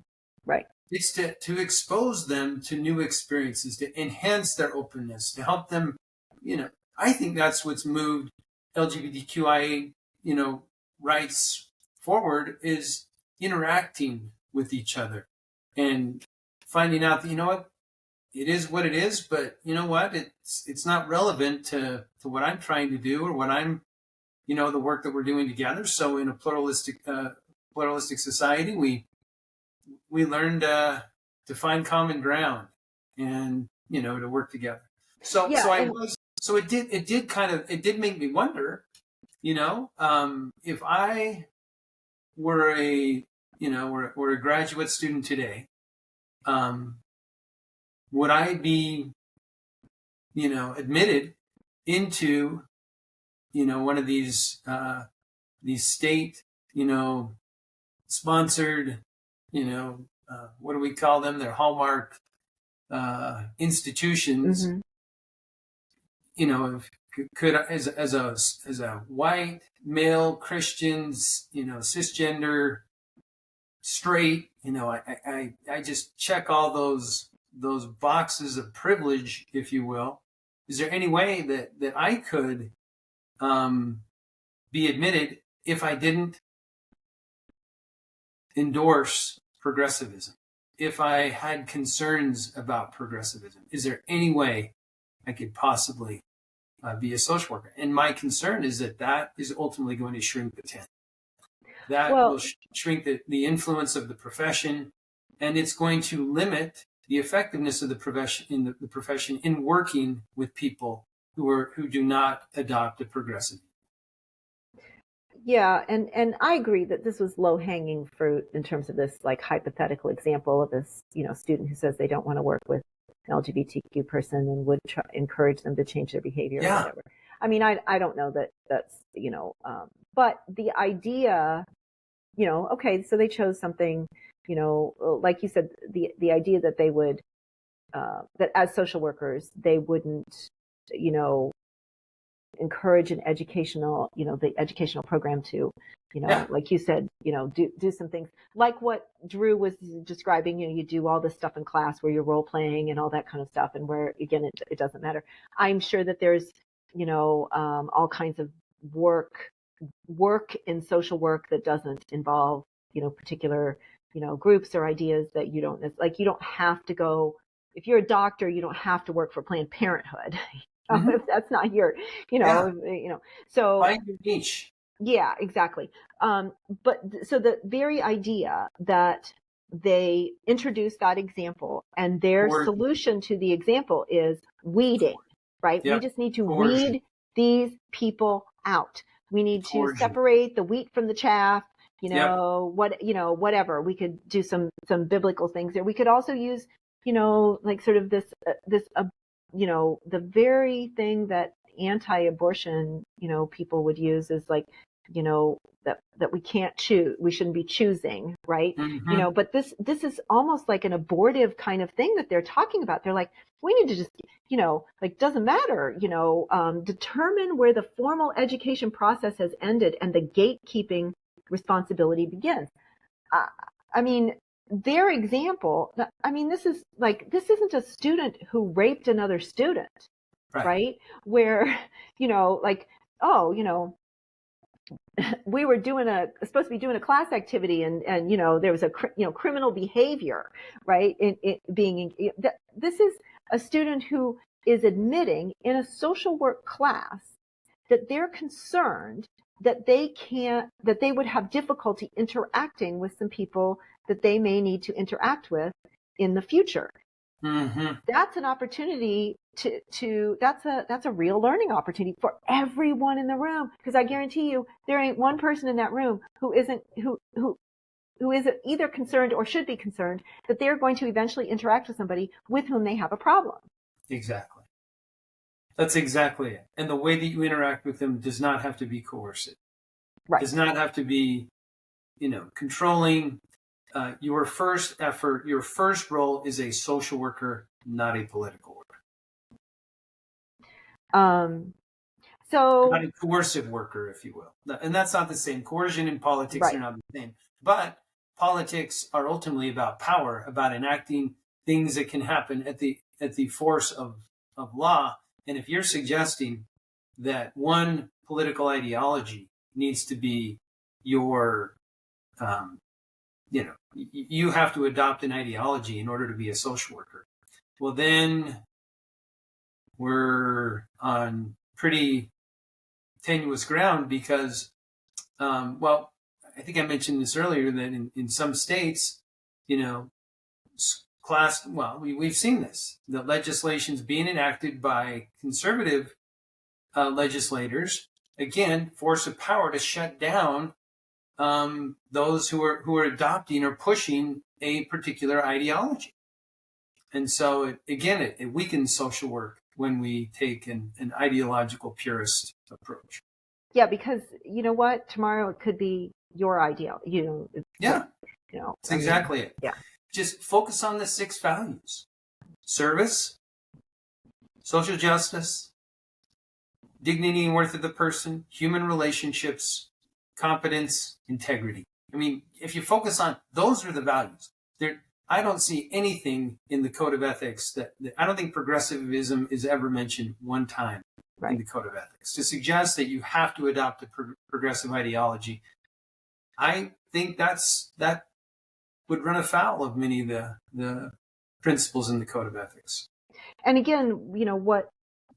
Right. It's to expose them to new experiences, to enhance their openness, to help them. I think that's what's moved LGBTQIA, rights forward, is interacting with each other and finding out that, you know what, it is what it is, but you know what, it's not relevant to what I'm trying to do or what I'm, the work that we're doing together. So in a pluralistic society, we learned to find common ground and, to work together. So it did make me wonder, if I were a graduate student today, would I be, admitted into, one of these state, sponsored, what do we call them? They're Hallmark institutions. Mm-hmm. Could as a white male Christian, cisgender, straight, I just check all those boxes of privilege, if you will. Is there any way that I could be admitted if I didn't endorse progressivism? If I had concerns about progressivism, is there any way I could possibly be a social worker? And my concern is that is ultimately going to shrink the tent. That will shrink the influence of the profession, and it's going to limit the effectiveness of the profession in working with people who do not adopt a progressive. Yeah, and I agree that this was low-hanging fruit in terms of this like hypothetical example of this, student who says they don't want to work with an LGBTQ person and would encourage them to change their behavior or whatever. I mean, I don't know that's, but the idea, okay, so they chose something, like you said, the idea that they would, that as social workers, they wouldn't, encourage an educational, the educational program to, like you said, do some things like what Drew was describing. You do all this stuff in class where you're role playing and all that kind of stuff, and where again it doesn't matter. I'm sure that there's, all kinds of work in social work that doesn't involve, particular, groups or ideas that you don't like. You don't have to go. If you're a doctor, you don't have to work for Planned Parenthood. Mm-hmm. If that's not your, so find your niche. Yeah, exactly. But so the very idea that they introduced that example and their solution to the example is weeding, right? Yep. We just need to weed these people out. We need to separate the wheat from the chaff. Whatever. We could do some biblical things there. We could also use, like sort of this the very thing that anti-abortion, people would use is like, that we can't choose, we shouldn't be choosing, right? Mm-hmm. But this is almost like an abortive kind of thing that they're talking about. They're like, we need to just, doesn't matter, determine where the formal education process has ended and the gatekeeping responsibility begins. I mean, their example, this isn't a student who raped another student, right? Where, we were supposed to be doing a class activity and there was a, criminal behavior, right? This is a student who is admitting in a social work class that they're concerned that they would have difficulty interacting with some people that they may need to interact with in the future. Mm-hmm. That's an opportunity that's a real learning opportunity for everyone in the room. Because I guarantee you, there ain't one person in that room who isn't either concerned or should be concerned that they're going to eventually interact with somebody with whom they have a problem. Exactly. That's exactly it. And the way that you interact with them does not have to be coercive. Right. Does not have to be, controlling. Your first role is a social worker, not a political worker. Not a coercive worker, if you will. And that's not the same. Coercion and politics are not the same. But politics are ultimately about power, about enacting things that can happen at the force of law. And if you're suggesting that one political ideology needs to be your you have to adopt an ideology in order to be a social worker. Well, then we're on pretty tenuous ground because, well, I think I mentioned this earlier that in some states, we've seen this. The legislation's being enacted by conservative legislators, again, force of power to shut down those who are adopting or pushing a particular ideology. And so, it weakens social work when we take an ideological purist approach. Yeah, because you know what? Tomorrow it could be your ideal. Yeah. That's exactly it. Yeah. Just focus on the 6 values: service, social justice, dignity and worth of the person, human relationships, competence, integrity. I mean, if you focus on those are the values. I don't see anything in the Code of Ethics that I don't think progressivism is ever mentioned one time in the Code of Ethics. To suggest that you have to adopt a progressive ideology, I think that would run afoul of many of the principles in the Code of Ethics. And again, what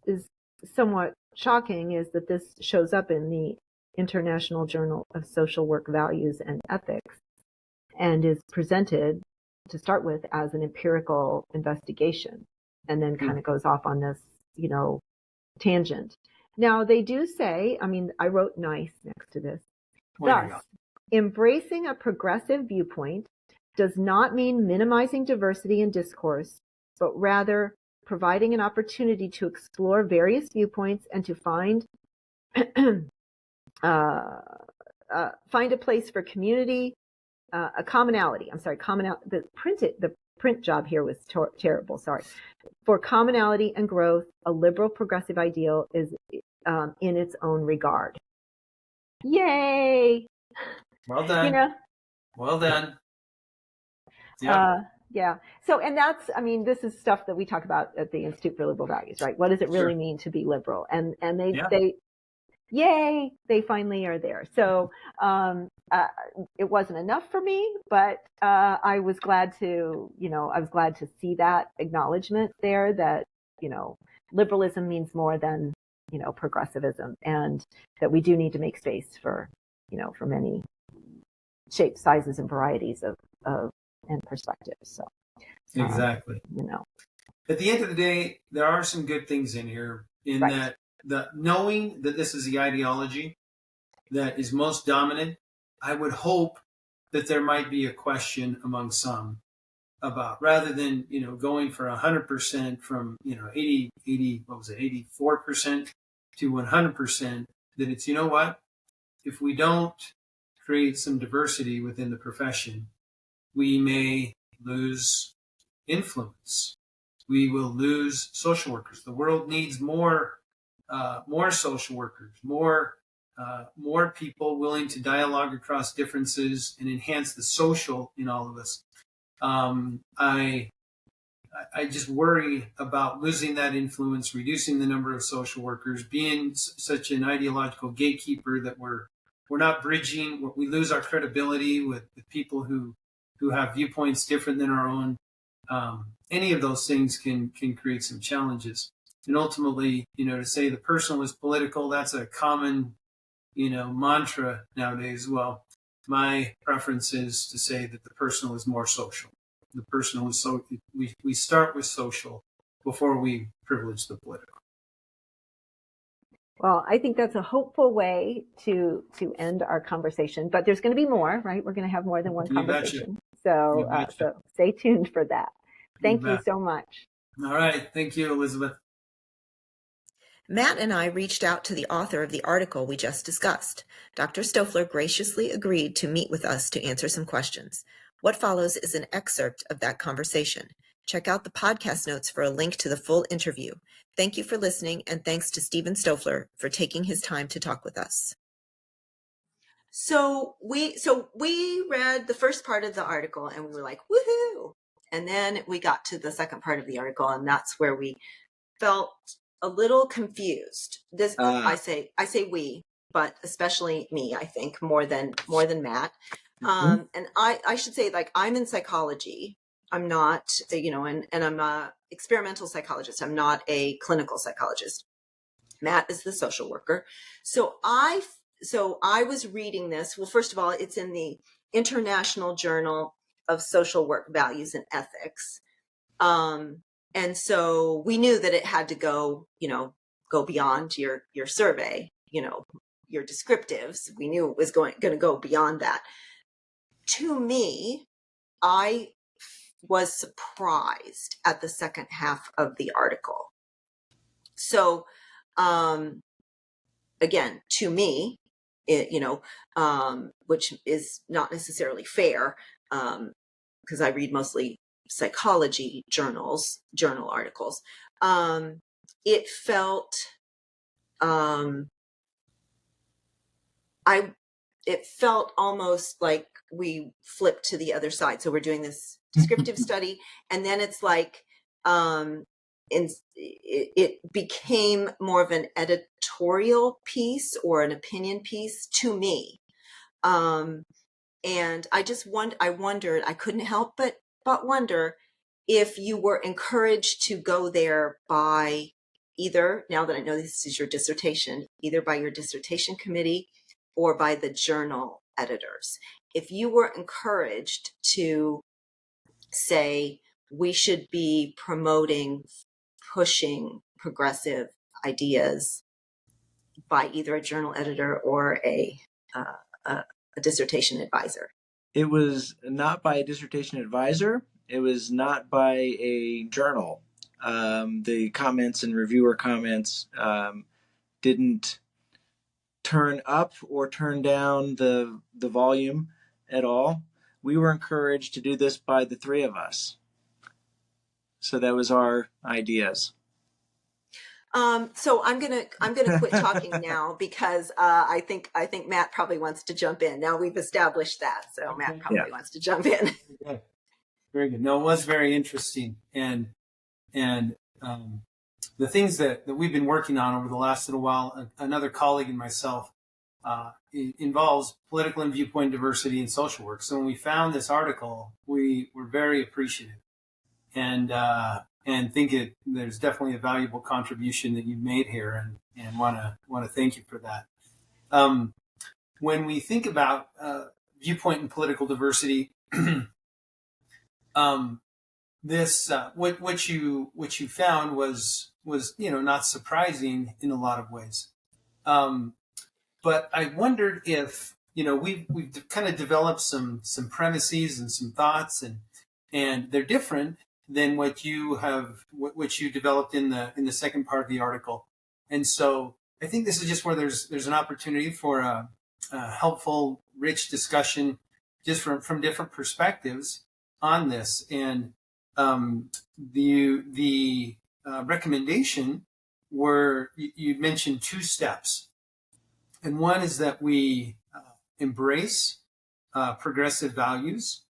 is somewhat shocking is that this shows up in the International Journal of Social Work Values and Ethics and is presented to start with as an empirical investigation, and then kind of goes off on this, tangent. Now, they do say, I wrote nice next to this. Thus, embracing a progressive viewpoint does not mean minimizing diversity in discourse, but rather providing an opportunity to explore various viewpoints and to find a place for community, a commonality. Commonality. The print job here was terrible. Sorry. For commonality and growth, a liberal progressive ideal is in its own regard. Yay! Well done. Well done. Yeah. Yeah. So, and that's, this is stuff that we talk about at the Institute for Liberal Values, right? What does it really mean to be liberal? And they, yay, they finally are there. So, it wasn't enough for me, but, I was glad to see that acknowledgement there that, liberalism means more than, progressivism, and that we do need to make space for many shapes, sizes, and varieties of and perspectives. So exactly. At the end of the day, there are some good things in here that knowing that this is the ideology that is most dominant, I would hope that there might be a question among some about, rather than, going for 100% from, 84% to 100%, that it's, if we don't create some diversity within the profession, we may lose influence. We will lose social workers. The world needs more social workers, more people willing to dialogue across differences and enhance the social in all of us. I just worry about losing that influence, reducing the number of social workers, being such an ideological gatekeeper that we're not bridging. We lose our credibility with the people who have viewpoints different than our own. Any of those things can create some challenges. And ultimately, to say the personal is political, that's a common, mantra nowadays. Well, my preference is to say that the personal is more social. The personal is we start with social before we privilege the political. Well, I think that's a hopeful way to end our conversation, but there's going to be more, right? We're going to have more than one conversation. So stay tuned for that. Thank you so much. All right. Thank you, Elizabeth. Matt and I reached out to the author of the article we just discussed. Dr. Stoeffler graciously agreed to meet with us to answer some questions. What follows is an excerpt of that conversation. Check out the podcast notes for a link to the full interview. Thank you for listening, and thanks to Stephen Stoeffler for taking his time to talk with us. So we read the first part of the article and we were like, woohoo! And then we got to the second part of the article, and that's where we felt a little confused. I say we, but especially me, I think, more than Matt. And I should say, like, I'm in psychology. I'm not, and I'm a experimental psychologist. I'm not a clinical psychologist. Matt is the social worker. So I was reading this. Well, first of all, it's in the International Journal of Social Work Values and Ethics. And so we knew that it had to go beyond your survey, your descriptives. We knew it was going to go beyond that. To me, I was surprised at the second half of the article. So, again, to me, which is not necessarily fair, because I read mostly psychology journal articles. It felt, it felt almost like we flipped to the other side. So we're doing this descriptive study, and then it's like, it became more of an editorial piece or an opinion piece to me. And I wondered, I couldn't help but wonder if you were encouraged to go there by either, now that I know this is your dissertation, either by your dissertation committee or by the journal editors. If you were encouraged to say, we should be pushing progressive ideas by either a journal editor or a dissertation advisor. It was not by a dissertation advisor. It was not by a journal. The comments and reviewer comments didn't turn up or turn down the volume at all. We were encouraged to do this by the three of us. So that was our ideas. So I'm gonna quit talking now, because I think Matt probably wants to jump in. Now we've established that, so okay. Matt probably wants to jump in. Okay. Very good. No, it was very interesting, and the things that we've been working on over the last little while, another colleague and myself, involves political and viewpoint diversity in social work. So when we found this article, we were very appreciative, and think there's definitely a valuable contribution that you've made here, and want to thank you for that. When we think about viewpoint and political diversity, this what you found was not surprising in a lot of ways, but I wondered if we've kind of developed some premises and some thoughts, and they're different than what you developed in the second part of the article. And so I think this is just where there's an opportunity for a helpful, rich discussion just from different perspectives on this. And the recommendation were, you mentioned two steps. And one is that we embrace progressive values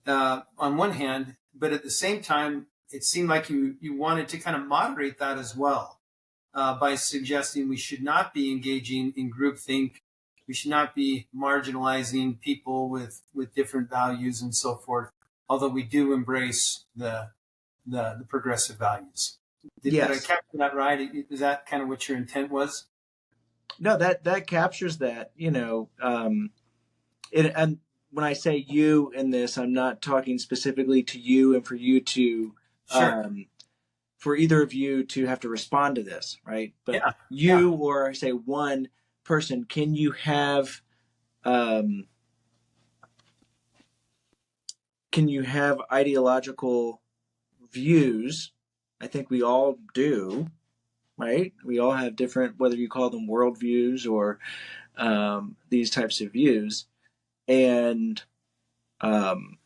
on one hand, but at the same time, it seemed like you wanted to kind of moderate that as well, by suggesting we should not be engaging in groupthink. We should not be marginalizing people with different values and so forth, although we do embrace the progressive values. Did I capture that right? Is that kind of what your intent was? No, that captures that, and when I say you in this, I'm not talking specifically to you and for you to, sure. For either of you to have to respond to this, right? But or say one person, can you have ideological views? I think we all do, right? We all have different, whether you call them worldviews or these types of views. And can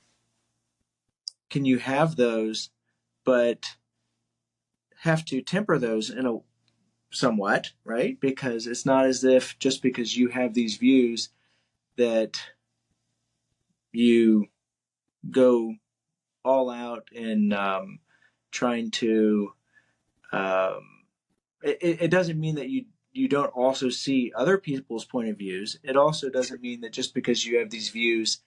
you have those, but have to temper those in a somewhat, right? Because it's not as if just because you have these views that you go all out in trying to. It doesn't mean that you don't also see other people's point of views. It also doesn't mean that just because you have these views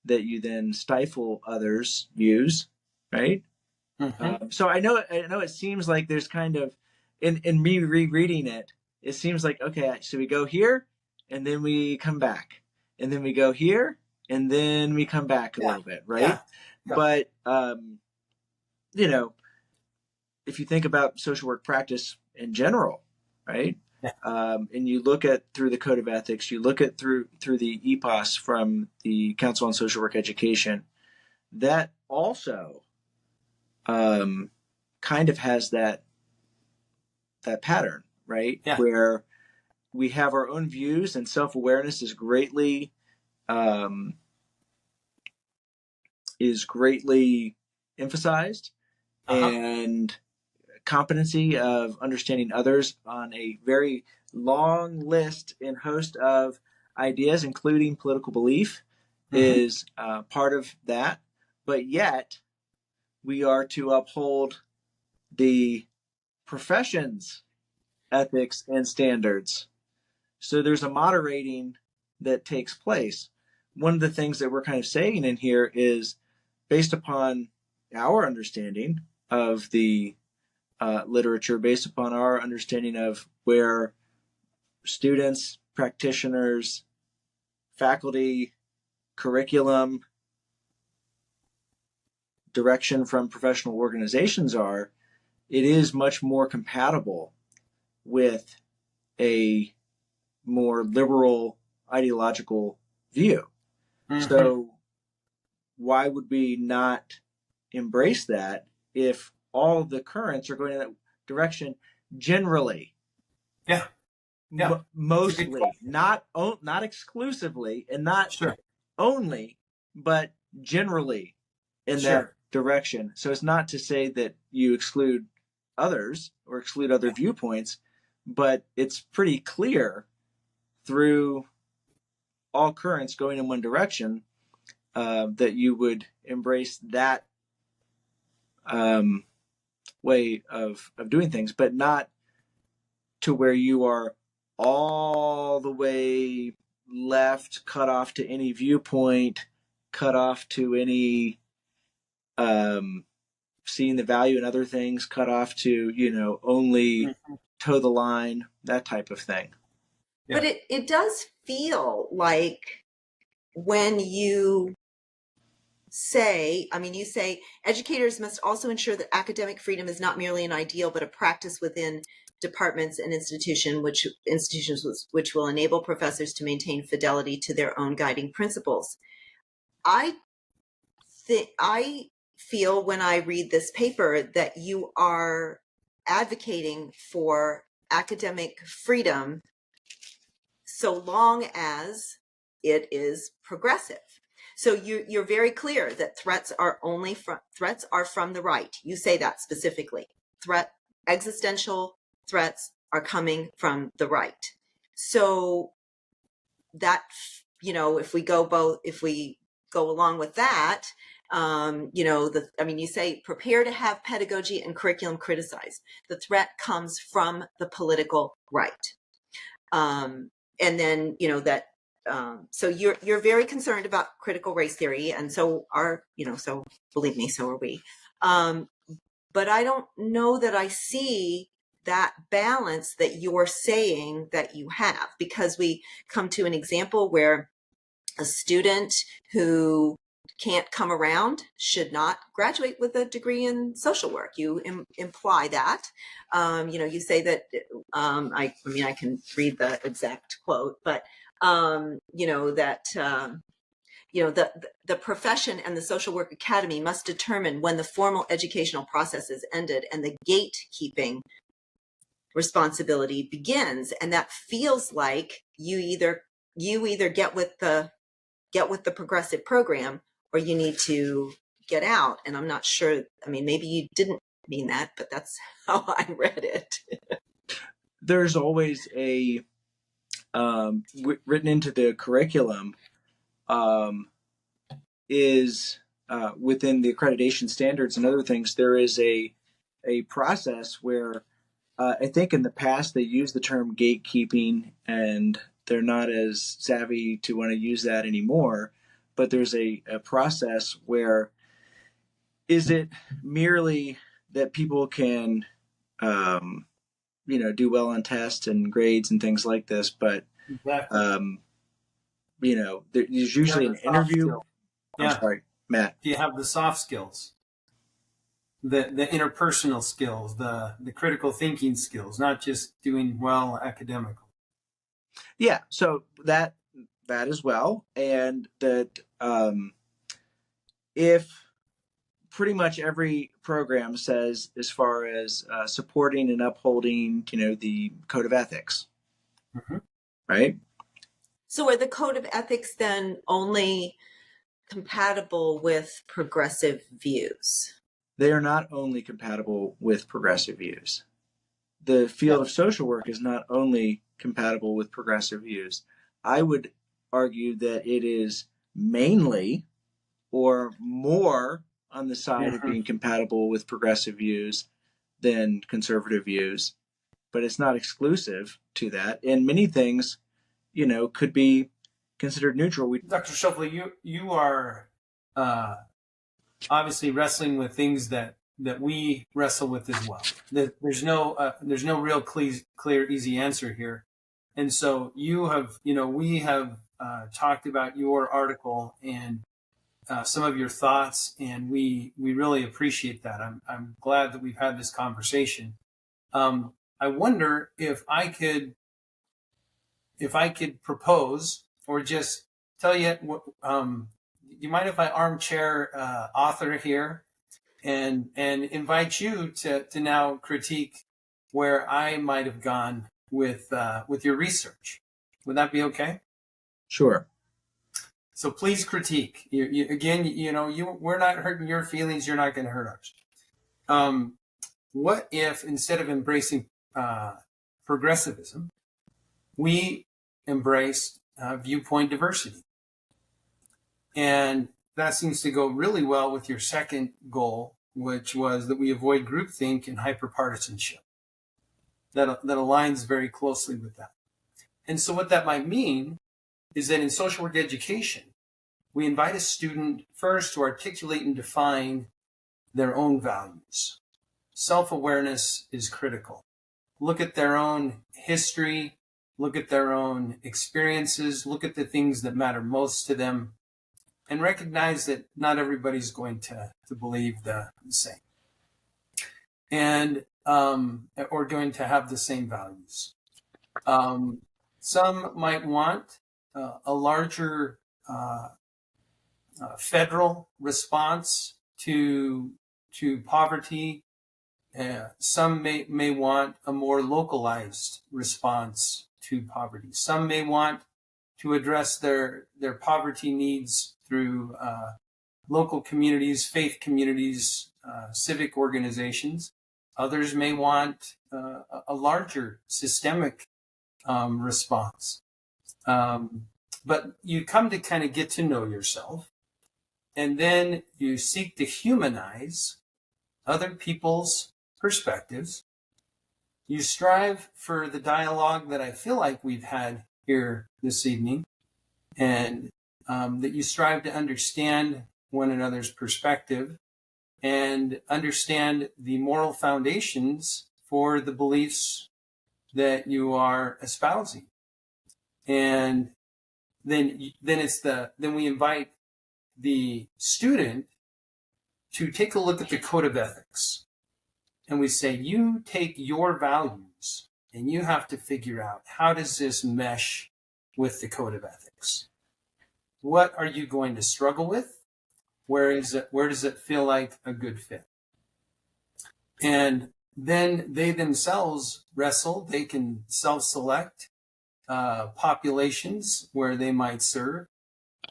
that you then stifle others' views, right? Mm-hmm. So I know it seems like there's kind of, in me rereading it, it seems like, okay, so we go here and then we come back, and then we go here and then we come back a Yeah. little bit, right? Yeah. Yeah. But you know, if you think about social work practice in general, right? Yeah. And you look at through the Code of Ethics, you look at through the EPOS from the Council on Social Work Education, that also kind of has that pattern, right? Yeah. Where we have our own views, and self-awareness is greatly emphasized, and competency of understanding others on a very long list and host of ideas, including political belief, is part of that. But yet, we are to uphold the profession's ethics and standards. So there's a moderating that takes place. One of the things that we're kind of saying in here is, based upon our understanding of the literature, based upon our understanding of where students, practitioners, faculty, curriculum, direction from professional organizations are, it is much more compatible with a more liberal ideological view. So why would we not embrace that if all the currents are going in that direction generally? Yeah. Yeah. Mostly, not exclusively, and not only, but generally in that direction. So it's not to say that you exclude others or exclude other viewpoints, but it's pretty clear through all currents going in one direction that you would embrace that way of doing things, but not to where you are all the way left, cut off to any viewpoint, cut off to any seeing the value in other things, cut off to, only toe the line, that type of thing. Yeah. But it does feel like when you say, you say educators must also ensure that academic freedom is not merely an ideal, but a practice within departments and institutions which will enable professors to maintain fidelity to their own guiding principles. I feel when I read this paper that you are advocating for academic freedom so long as it is progressive. So you're very clear that threats are from the right. You say that specifically. Existential threats are coming from the right. So that, if we go along with that, you say prepare to have pedagogy and curriculum criticized. The threat comes from the political right. And then, so you're very concerned about critical race theory, and so so believe me, so are we. But I don't know that I see that balance that you're saying that you have, because we come to an example where a student who can't come around should not graduate with a degree in social work. You imply that, you say that, I can read the exact quote, but, the profession and the social work academy must determine when the formal educational process is ended and the gatekeeping responsibility begins. And that feels like you either get with the progressive program, or you need to get out. And I'm not sure, maybe you didn't mean that, but that's how I read it. There's always a written into the curriculum is within the accreditation standards and other things, there is a process where I think in the past they used the term gatekeeping, and they're not as savvy to want to use that anymore. but there's a process where, is it merely that people can, do well on tests and grades and things like this, but, Exactly. There's usually an interview. I'm Yeah. sorry, Matt. Do you have the soft skills, the interpersonal skills, the critical thinking skills, not just doing well academically? Yeah, so that as well, and that if pretty much every program says, as far as supporting and upholding, the code of ethics, right? So are the code of ethics then only compatible with progressive views? They are not only compatible with progressive views. The field of social work is not only compatible with progressive views. I would argue that it is mainly or more on the side of being compatible with progressive views than conservative views, but it's not exclusive to that. And many things, could be considered neutral. Dr. Stoeffler, you are obviously wrestling with things that we wrestle with as well. There's no real clear, easy answer here. And so we have talked about your article and some of your thoughts, and we really appreciate that. I'm glad that we've had this conversation. I wonder if I could propose, or just tell you, you mind if I armchair author here and invite you to now critique where I might have gone with your research? Would that be okay? Sure. So please critique. We're not hurting your feelings. You're not going to hurt ours. What if, instead of embracing progressivism, we embraced viewpoint diversity? And that seems to go really well with your second goal, which was that we avoid groupthink and hyperpartisanship. That aligns very closely with that. And so what that might mean is that in social work education, we invite a student first to articulate and define their own values. Self-awareness is critical. Look at their own history, look at their own experiences, look at the things that matter most to them, and recognize that not everybody's going to believe the same, and or going to have the same values. Some might want a larger federal response to poverty. Some may want a more localized response to poverty. Some may want to address their poverty needs through local communities, faith communities, civic organizations. Others may want a larger systemic response. But you come to kind of get to know yourself, and then you seek to humanize other people's perspectives. You strive for the dialogue that I feel like we've had here this evening, and that you strive to understand one another's perspective and understand the moral foundations for the beliefs that you are espousing. And then we invite the student to take a look at the code of ethics. And we say, you take your values and you have to figure out, how does this mesh with the code of ethics? What are you going to struggle with? Where does it feel like a good fit? And then they themselves wrestle. They can self-select populations where they might serve.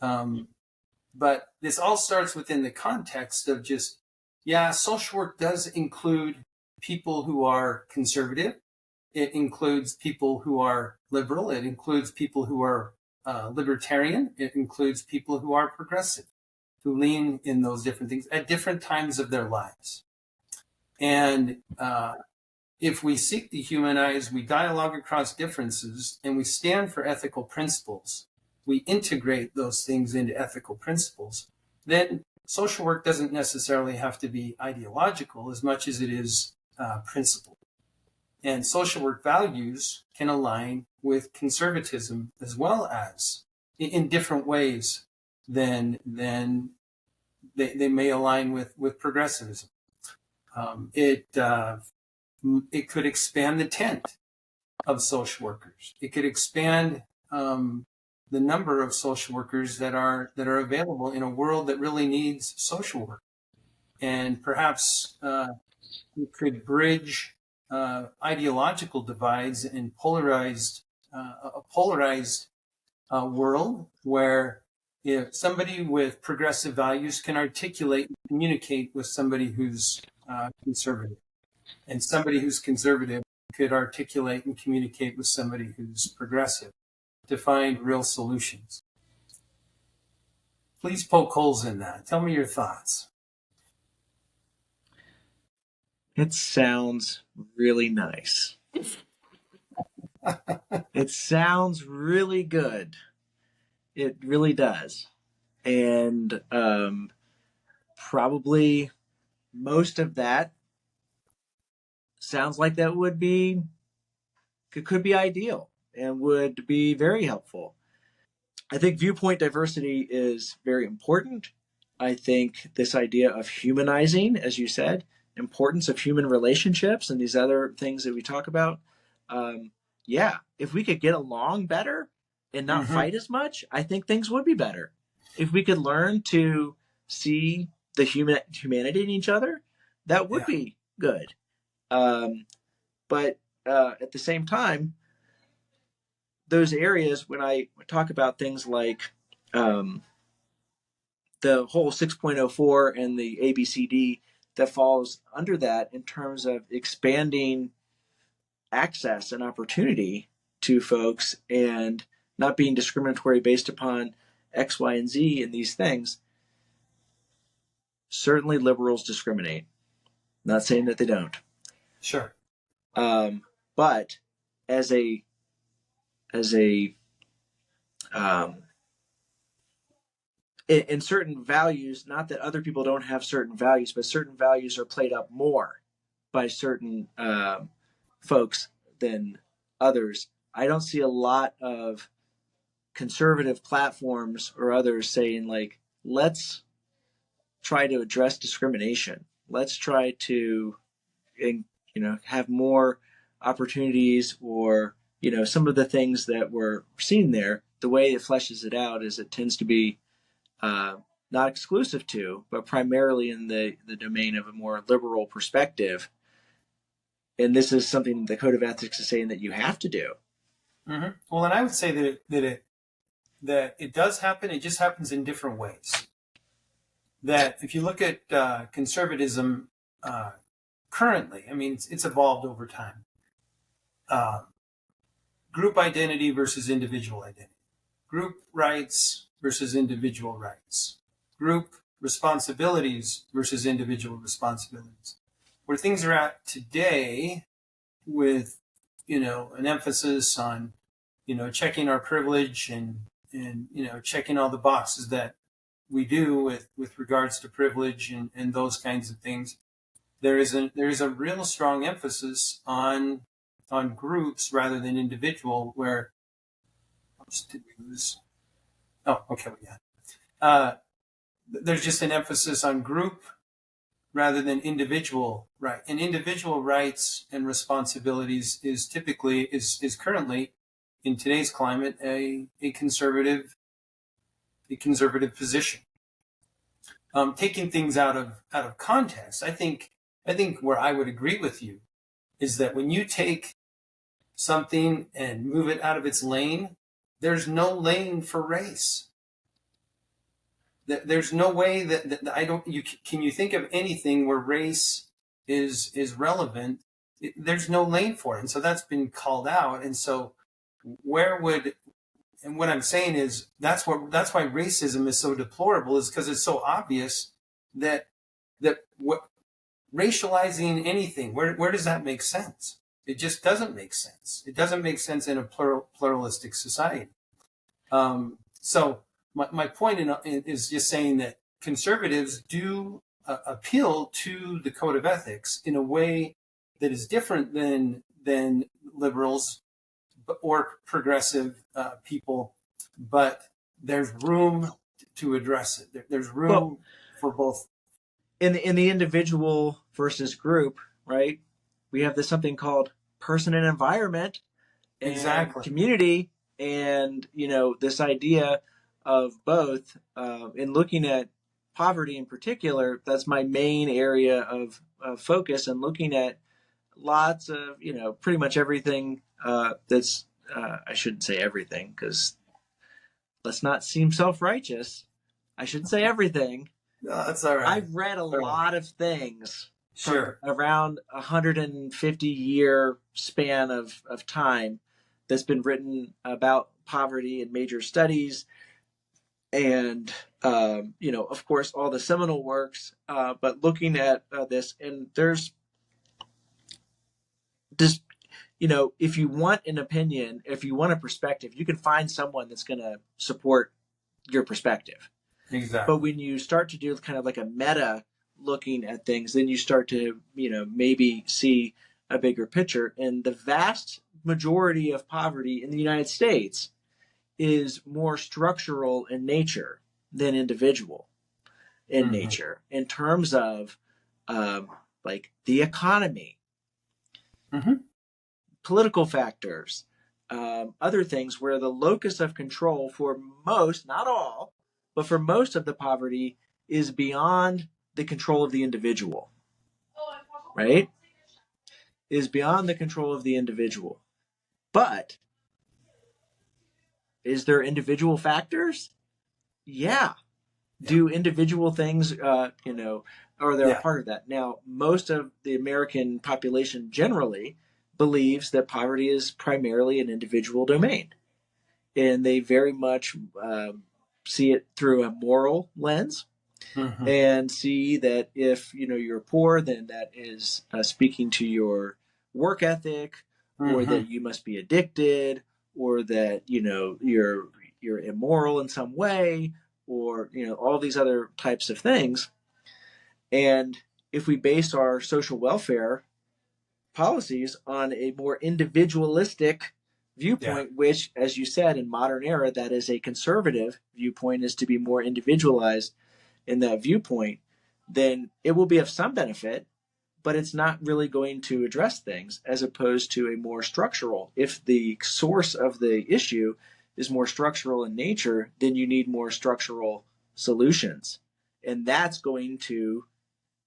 But this all starts within the context of just, social work does include people who are conservative. It includes people who are liberal. It includes people who are libertarian. It includes people who are progressive, who lean in those different things at different times of their lives. And if we seek to humanize, we dialogue across differences, and we stand for ethical principles, we integrate those things into ethical principles, then social work doesn't necessarily have to be ideological as much as it is principled. And social work values can align with conservatism as well as in different ways than they may align with progressivism. It could expand the tent of social workers. It could expand the number of social workers that are available in a world that really needs social work, and perhaps it could bridge ideological divides and a polarized world where if somebody with progressive values can articulate and communicate with somebody who's conservative, and somebody who's conservative could articulate and communicate with somebody who's progressive to find real solutions. Please poke holes in that. Tell me your thoughts. It sounds really nice. It sounds really good. It really does. And probably most of that sounds like that could be ideal and would be very helpful. I think viewpoint diversity is very important. I think this idea of humanizing, as you said, importance of human relationships and these other things that we talk about. If we could get along better and not fight as much, I think things would be better. If we could learn to see the humanity in each other, that would be good. But at the same time, those areas, when I talk about things like the whole 6.04 and the ABCD that falls under that in terms of expanding access and opportunity to folks and not being discriminatory based upon X, Y, and Z in these things, certainly liberals discriminate. Not saying that they don't. Sure. But as a in certain values, not that other people don't have certain values, but certain values are played up more by certain folks than others. I don't see a lot of conservative platforms or others saying like, let's try to address discrimination. Let's try to, have more opportunities, or, some of the things that we're seeing there. The way it fleshes it out is it tends to be not exclusive to, but primarily in the domain of a more liberal perspective. And this is something the Code of Ethics is saying that you have to do. Mm-hmm. Well, and I would say that it does happen. It just happens in different ways. That if you look at conservatism currently, I mean, it's evolved over time. Group identity versus individual identity. Group rights versus individual rights. Group responsibilities versus individual responsibilities. Where things are at today with, an emphasis on, checking our privilege and checking all the boxes that we do with regards to privilege and those kinds of things. There is a real strong emphasis on groups rather than individual, where did we lose? Oh, okay, we got it. There's just an emphasis on group rather than individual right. And individual rights and responsibilities is currently in today's climate a conservative position. Taking things out of context, I think where I would agree with you is that when you take something and move it out of its lane, there's no lane for race. There's no way that can you think of anything where race is relevant? There's no lane for it. And so that's been called out. And so and what I'm saying is that's why racism is so deplorable, is because it's so obvious that what racializing anything, where does that make sense? It just doesn't make sense. It doesn't make sense in a pluralistic society. So my point is just saying that conservatives do appeal to the code of ethics in a way that is different than liberals or progressive people, but there's room to address it. There's room for both. In the individual versus group, right? We have something called person and environment, and Exactly. community, and this idea of both. In looking at poverty in particular, that's my main area of focus, and looking at lots of pretty much everything that's I shouldn't say everything, because let's not seem self-righteous. I should say everything. No, that's all right. I've read a lot of things Sure. around 150-year span of time that's been written about poverty in major studies, and of course all the seminal works, but looking at this, and there's this, if you want an opinion, if you want a perspective, you can find someone that's going to support your perspective. Exactly. But when you start to do kind of like a meta looking at things, then you start to, maybe see a bigger picture. And the vast majority of poverty in the United States is more structural in nature than individual in nature, in terms of like the economy, political factors, other things, where the locus of control for most, not all, but for most of the poverty is beyond the control of the individual, right? Is beyond the control of the individual. But is there individual factors? Yeah. Do individual things, or they're a part of that. Now, most of the American population generally believes that poverty is primarily an individual domain. And they very much see it through a moral lens, and see that if you're poor, then that is speaking to your work ethic, or that you must be addicted, or that you're immoral in some way, or all these other types of things. And if we base our social welfare policies on a more individualistic viewpoint, which, as you said, in modern era, that is a conservative viewpoint, is to be more individualized in that viewpoint, then it will be of some benefit, but it's not really going to address things, as opposed to a more structural. If the source of the issue is more structural in nature, then you need more structural solutions. And that's going to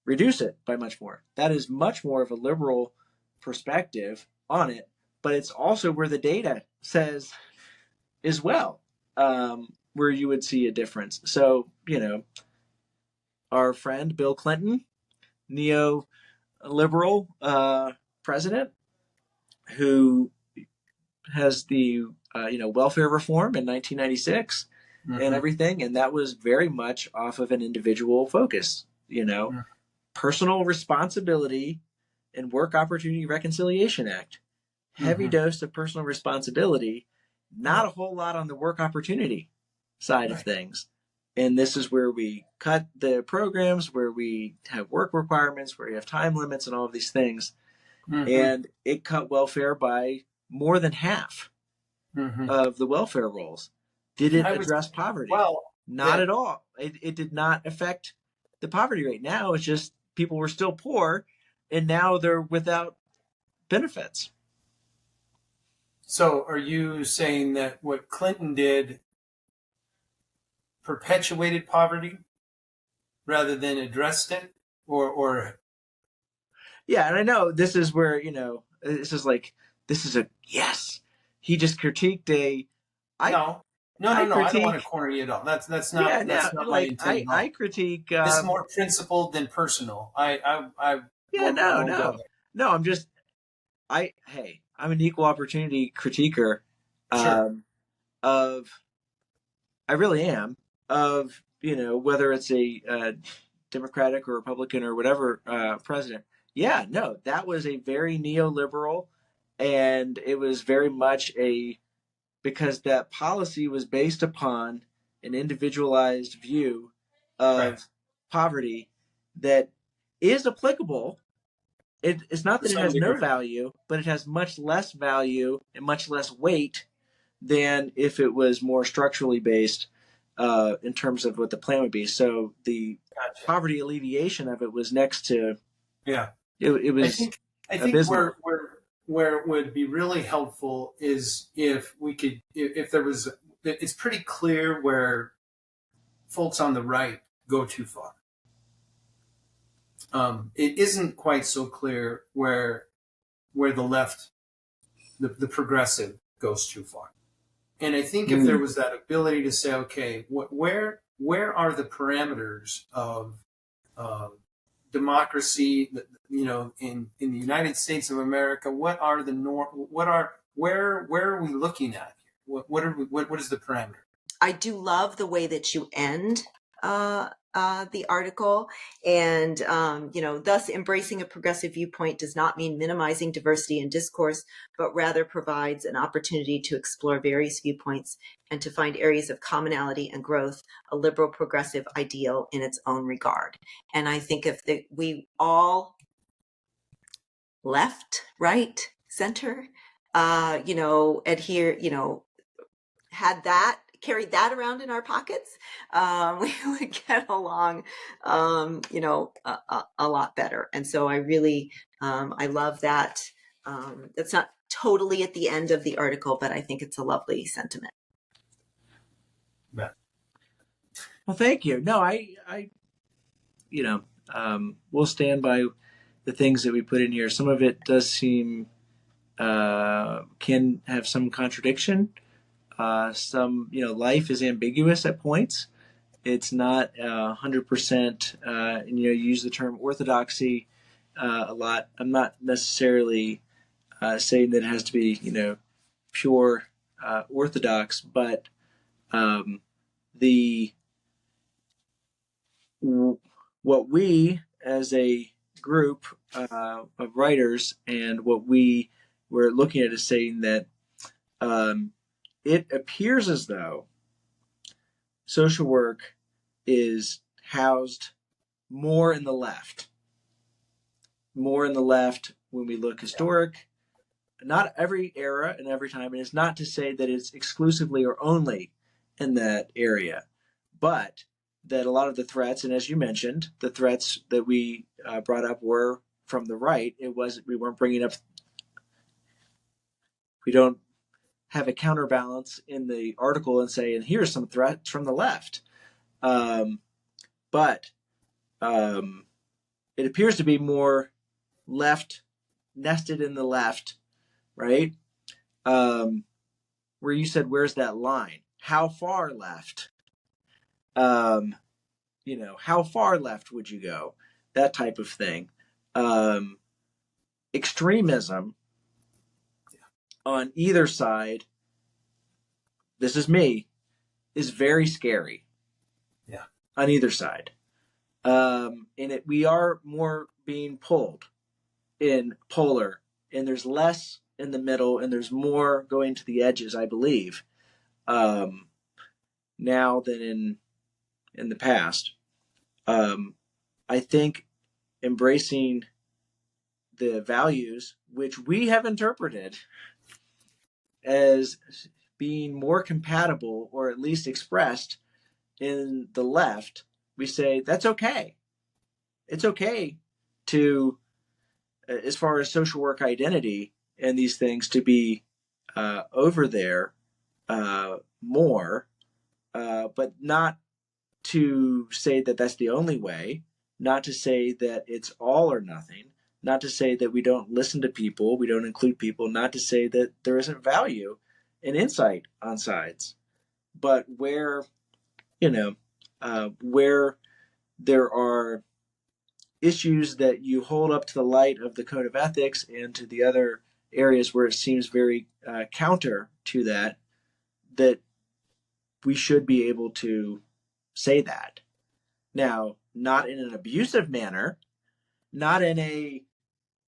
reduce it by much more. That is much more of a liberal perspective on it, but it's also where the data says as well, where you would see a difference. So, our friend Bill Clinton, neo-liberal president, who has the welfare reform in 1996 and everything, and that was very much off of an individual focus. Personal responsibility and Work Opportunity Reconciliation Act, heavy dose of personal responsibility, not a whole lot on the work opportunity side of things. And this is where we cut the programs, where we have work requirements, where you have time limits and all of these things. And it cut welfare by more than half of the welfare rolls. Did it address poverty? Well, not at all. It did not affect the poverty rate. Now it's just people were still poor, and now they're without benefits. So are you saying that what Clinton did perpetuated poverty rather than addressed it, or Yeah, and I know this is where this is a yes. He just critiqued no, I don't want to corner you at all. That's not that's not my intent. I critique. This is more principled than personal. No. I'm an equal opportunity critiquer. I really am, of whether it's a Democratic or Republican or whatever president. Yeah, no, that was a very neoliberal, and it was very much because that policy was based upon an individualized view of Right. poverty that is applicable. It's not To that it some has no degree. value, but it has much less value and much less weight than if it was more structurally based in terms of what the plan would be. So the Gotcha. poverty alleviation of it was next to Yeah. it I was think abysmal. where it would be really helpful is if we could, if there was, it's pretty clear where folks on the right go too far. It isn't quite so clear where the left, the progressive, goes too far. And I think if there was that ability to say, okay, where are the parameters of democracy? In the United States of America, what are the where are we looking at here? What is the parameter? I do love the way that you end the article, and thus embracing a progressive viewpoint does not mean minimizing diversity in discourse, but rather provides an opportunity to explore various viewpoints and to find areas of commonality and growth, a liberal progressive ideal in its own regard. And I think if we all, left, right, center, adhere, carried that around in our pockets, we would get along, a lot better. And so I really, I love that. That's not totally at the end of the article, but I think it's a lovely sentiment. Yeah. Well, thank you. No, we'll stand by the things that we put in here. Some of it does seem can have some contradiction. Some, life is ambiguous at points. It's not 100%. You use the term orthodoxy a lot. I'm not necessarily saying that it has to be, pure orthodox, but what we as a group of writers and what we were looking at is saying that it appears as though social work is housed more in the left when we look historic. Not every era and every time, and it's not to say that it's exclusively or only in that area, but that a lot of the threats, and as you mentioned, the threats that we brought up were from the right. We weren't bringing up. We don't have a counterbalance in the article and say, and here's some threats from the left. But it appears to be more left, nested in the left, right? Where you said, where's that line? How far left? How far left would you go? That type of thing. Extremism on either side, this is me, is very scary. Yeah. On either side. We are more being pulled in polar, and there's less in the middle, and there's more going to the edges, I believe, now than in the past. I think embracing the values which we have interpreted as being more compatible, or at least expressed in the left, we say that's okay. It's okay to, as far as social work identity and these things, to be over there more, but not to say that that's the only way, not to say that it's all or nothing, not to say that we don't listen to people, we don't include people, not to say that there isn't value and insight on sides, but where there are issues that you hold up to the light of the code of ethics and to the other areas where it seems very counter to that we should be able to say that. Now, not in an abusive manner, not in a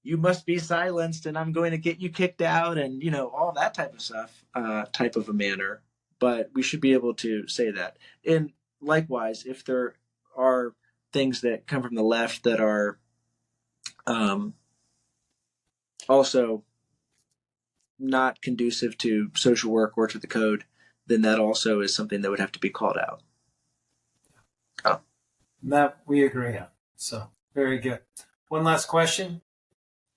you must be silenced and I'm going to get you kicked out and all that type of stuff, type of a manner, but we should be able to say that. And likewise, if there are things that come from the left that are also not conducive to social work or to the code, then that also is something that would have to be called out. Oh. That we agree on. So very good. One last question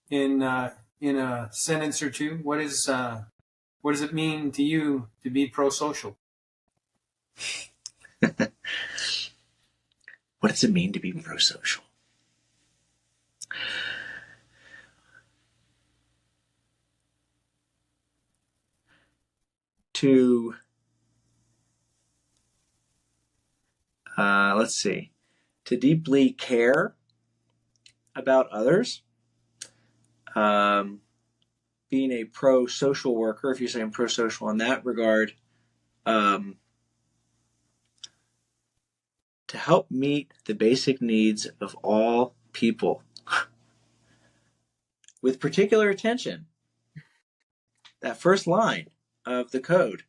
in a sentence or two. What does it mean to you to be pro-social? What does it mean to be pro-social? To to deeply care about others, being a pro-social worker, if you're saying pro-social in that regard, to help meet the basic needs of all people with particular attention. That first line of the code,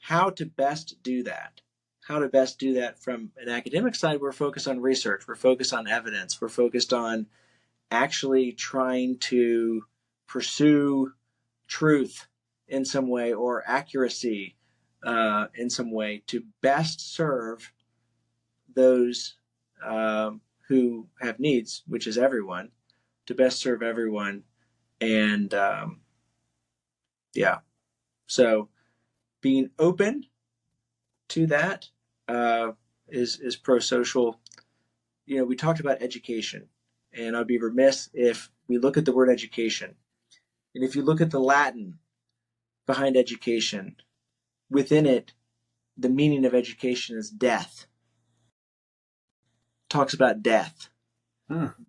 how to best do that. How to best do that from an academic side, we're focused on research, we're focused on evidence, we're focused on actually trying to pursue truth in some way or accuracy in some way to best serve those who have needs, which is everyone, to best serve everyone. And so being open to that is pro-social. We talked about education, and I'd be remiss if we look at the word education. And if you look at the Latin behind education, within it, the meaning of education is death. It talks about death.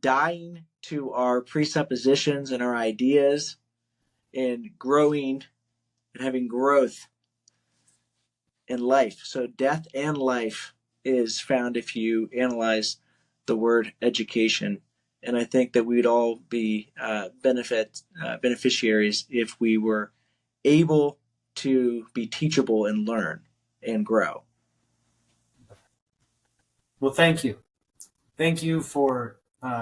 Dying to our presuppositions and our ideas and growing and having growth in life. So death and life is found if you analyze the word education. And I think that we'd all be beneficiaries if we were able to be teachable and learn and grow. Well, thank you. Thank you for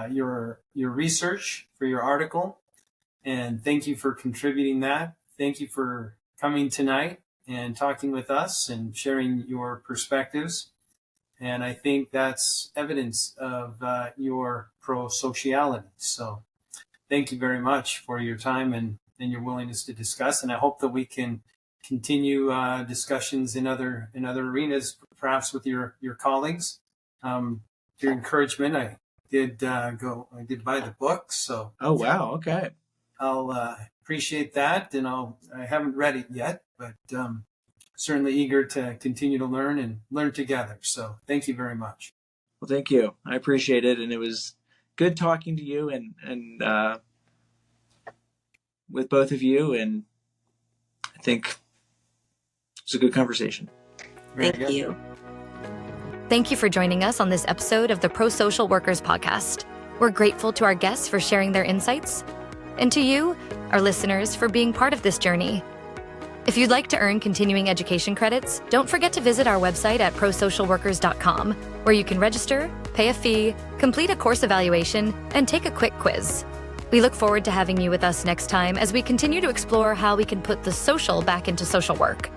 your research, for your article, and thank you for contributing that. Thank you for coming tonight and talking with us and sharing your perspectives. And I think that's evidence of your pro-sociality. So thank you very much for your time and your willingness to discuss. And I hope that we can continue discussions in other arenas, perhaps with your colleagues. Your encouragement, I did buy the book. So oh wow, okay. I'll appreciate that, and I haven't read it yet, but certainly eager to continue to learn together. So thank you very much. Well, thank you. I appreciate it, and it was good talking to you and with both of you, and I think it was a good conversation. Thank you. Thank you for joining us on this episode of the Pro-Social Workers Podcast. We're grateful to our guests for sharing their insights, and to you, our listeners, for being part of this journey. If you'd like to earn continuing education credits, don't forget to visit our website at prosocialworkers.com, where you can register, pay a fee, complete a course evaluation, and take a quick quiz. We look forward to having you with us next time as we continue to explore how we can put the social back into social work.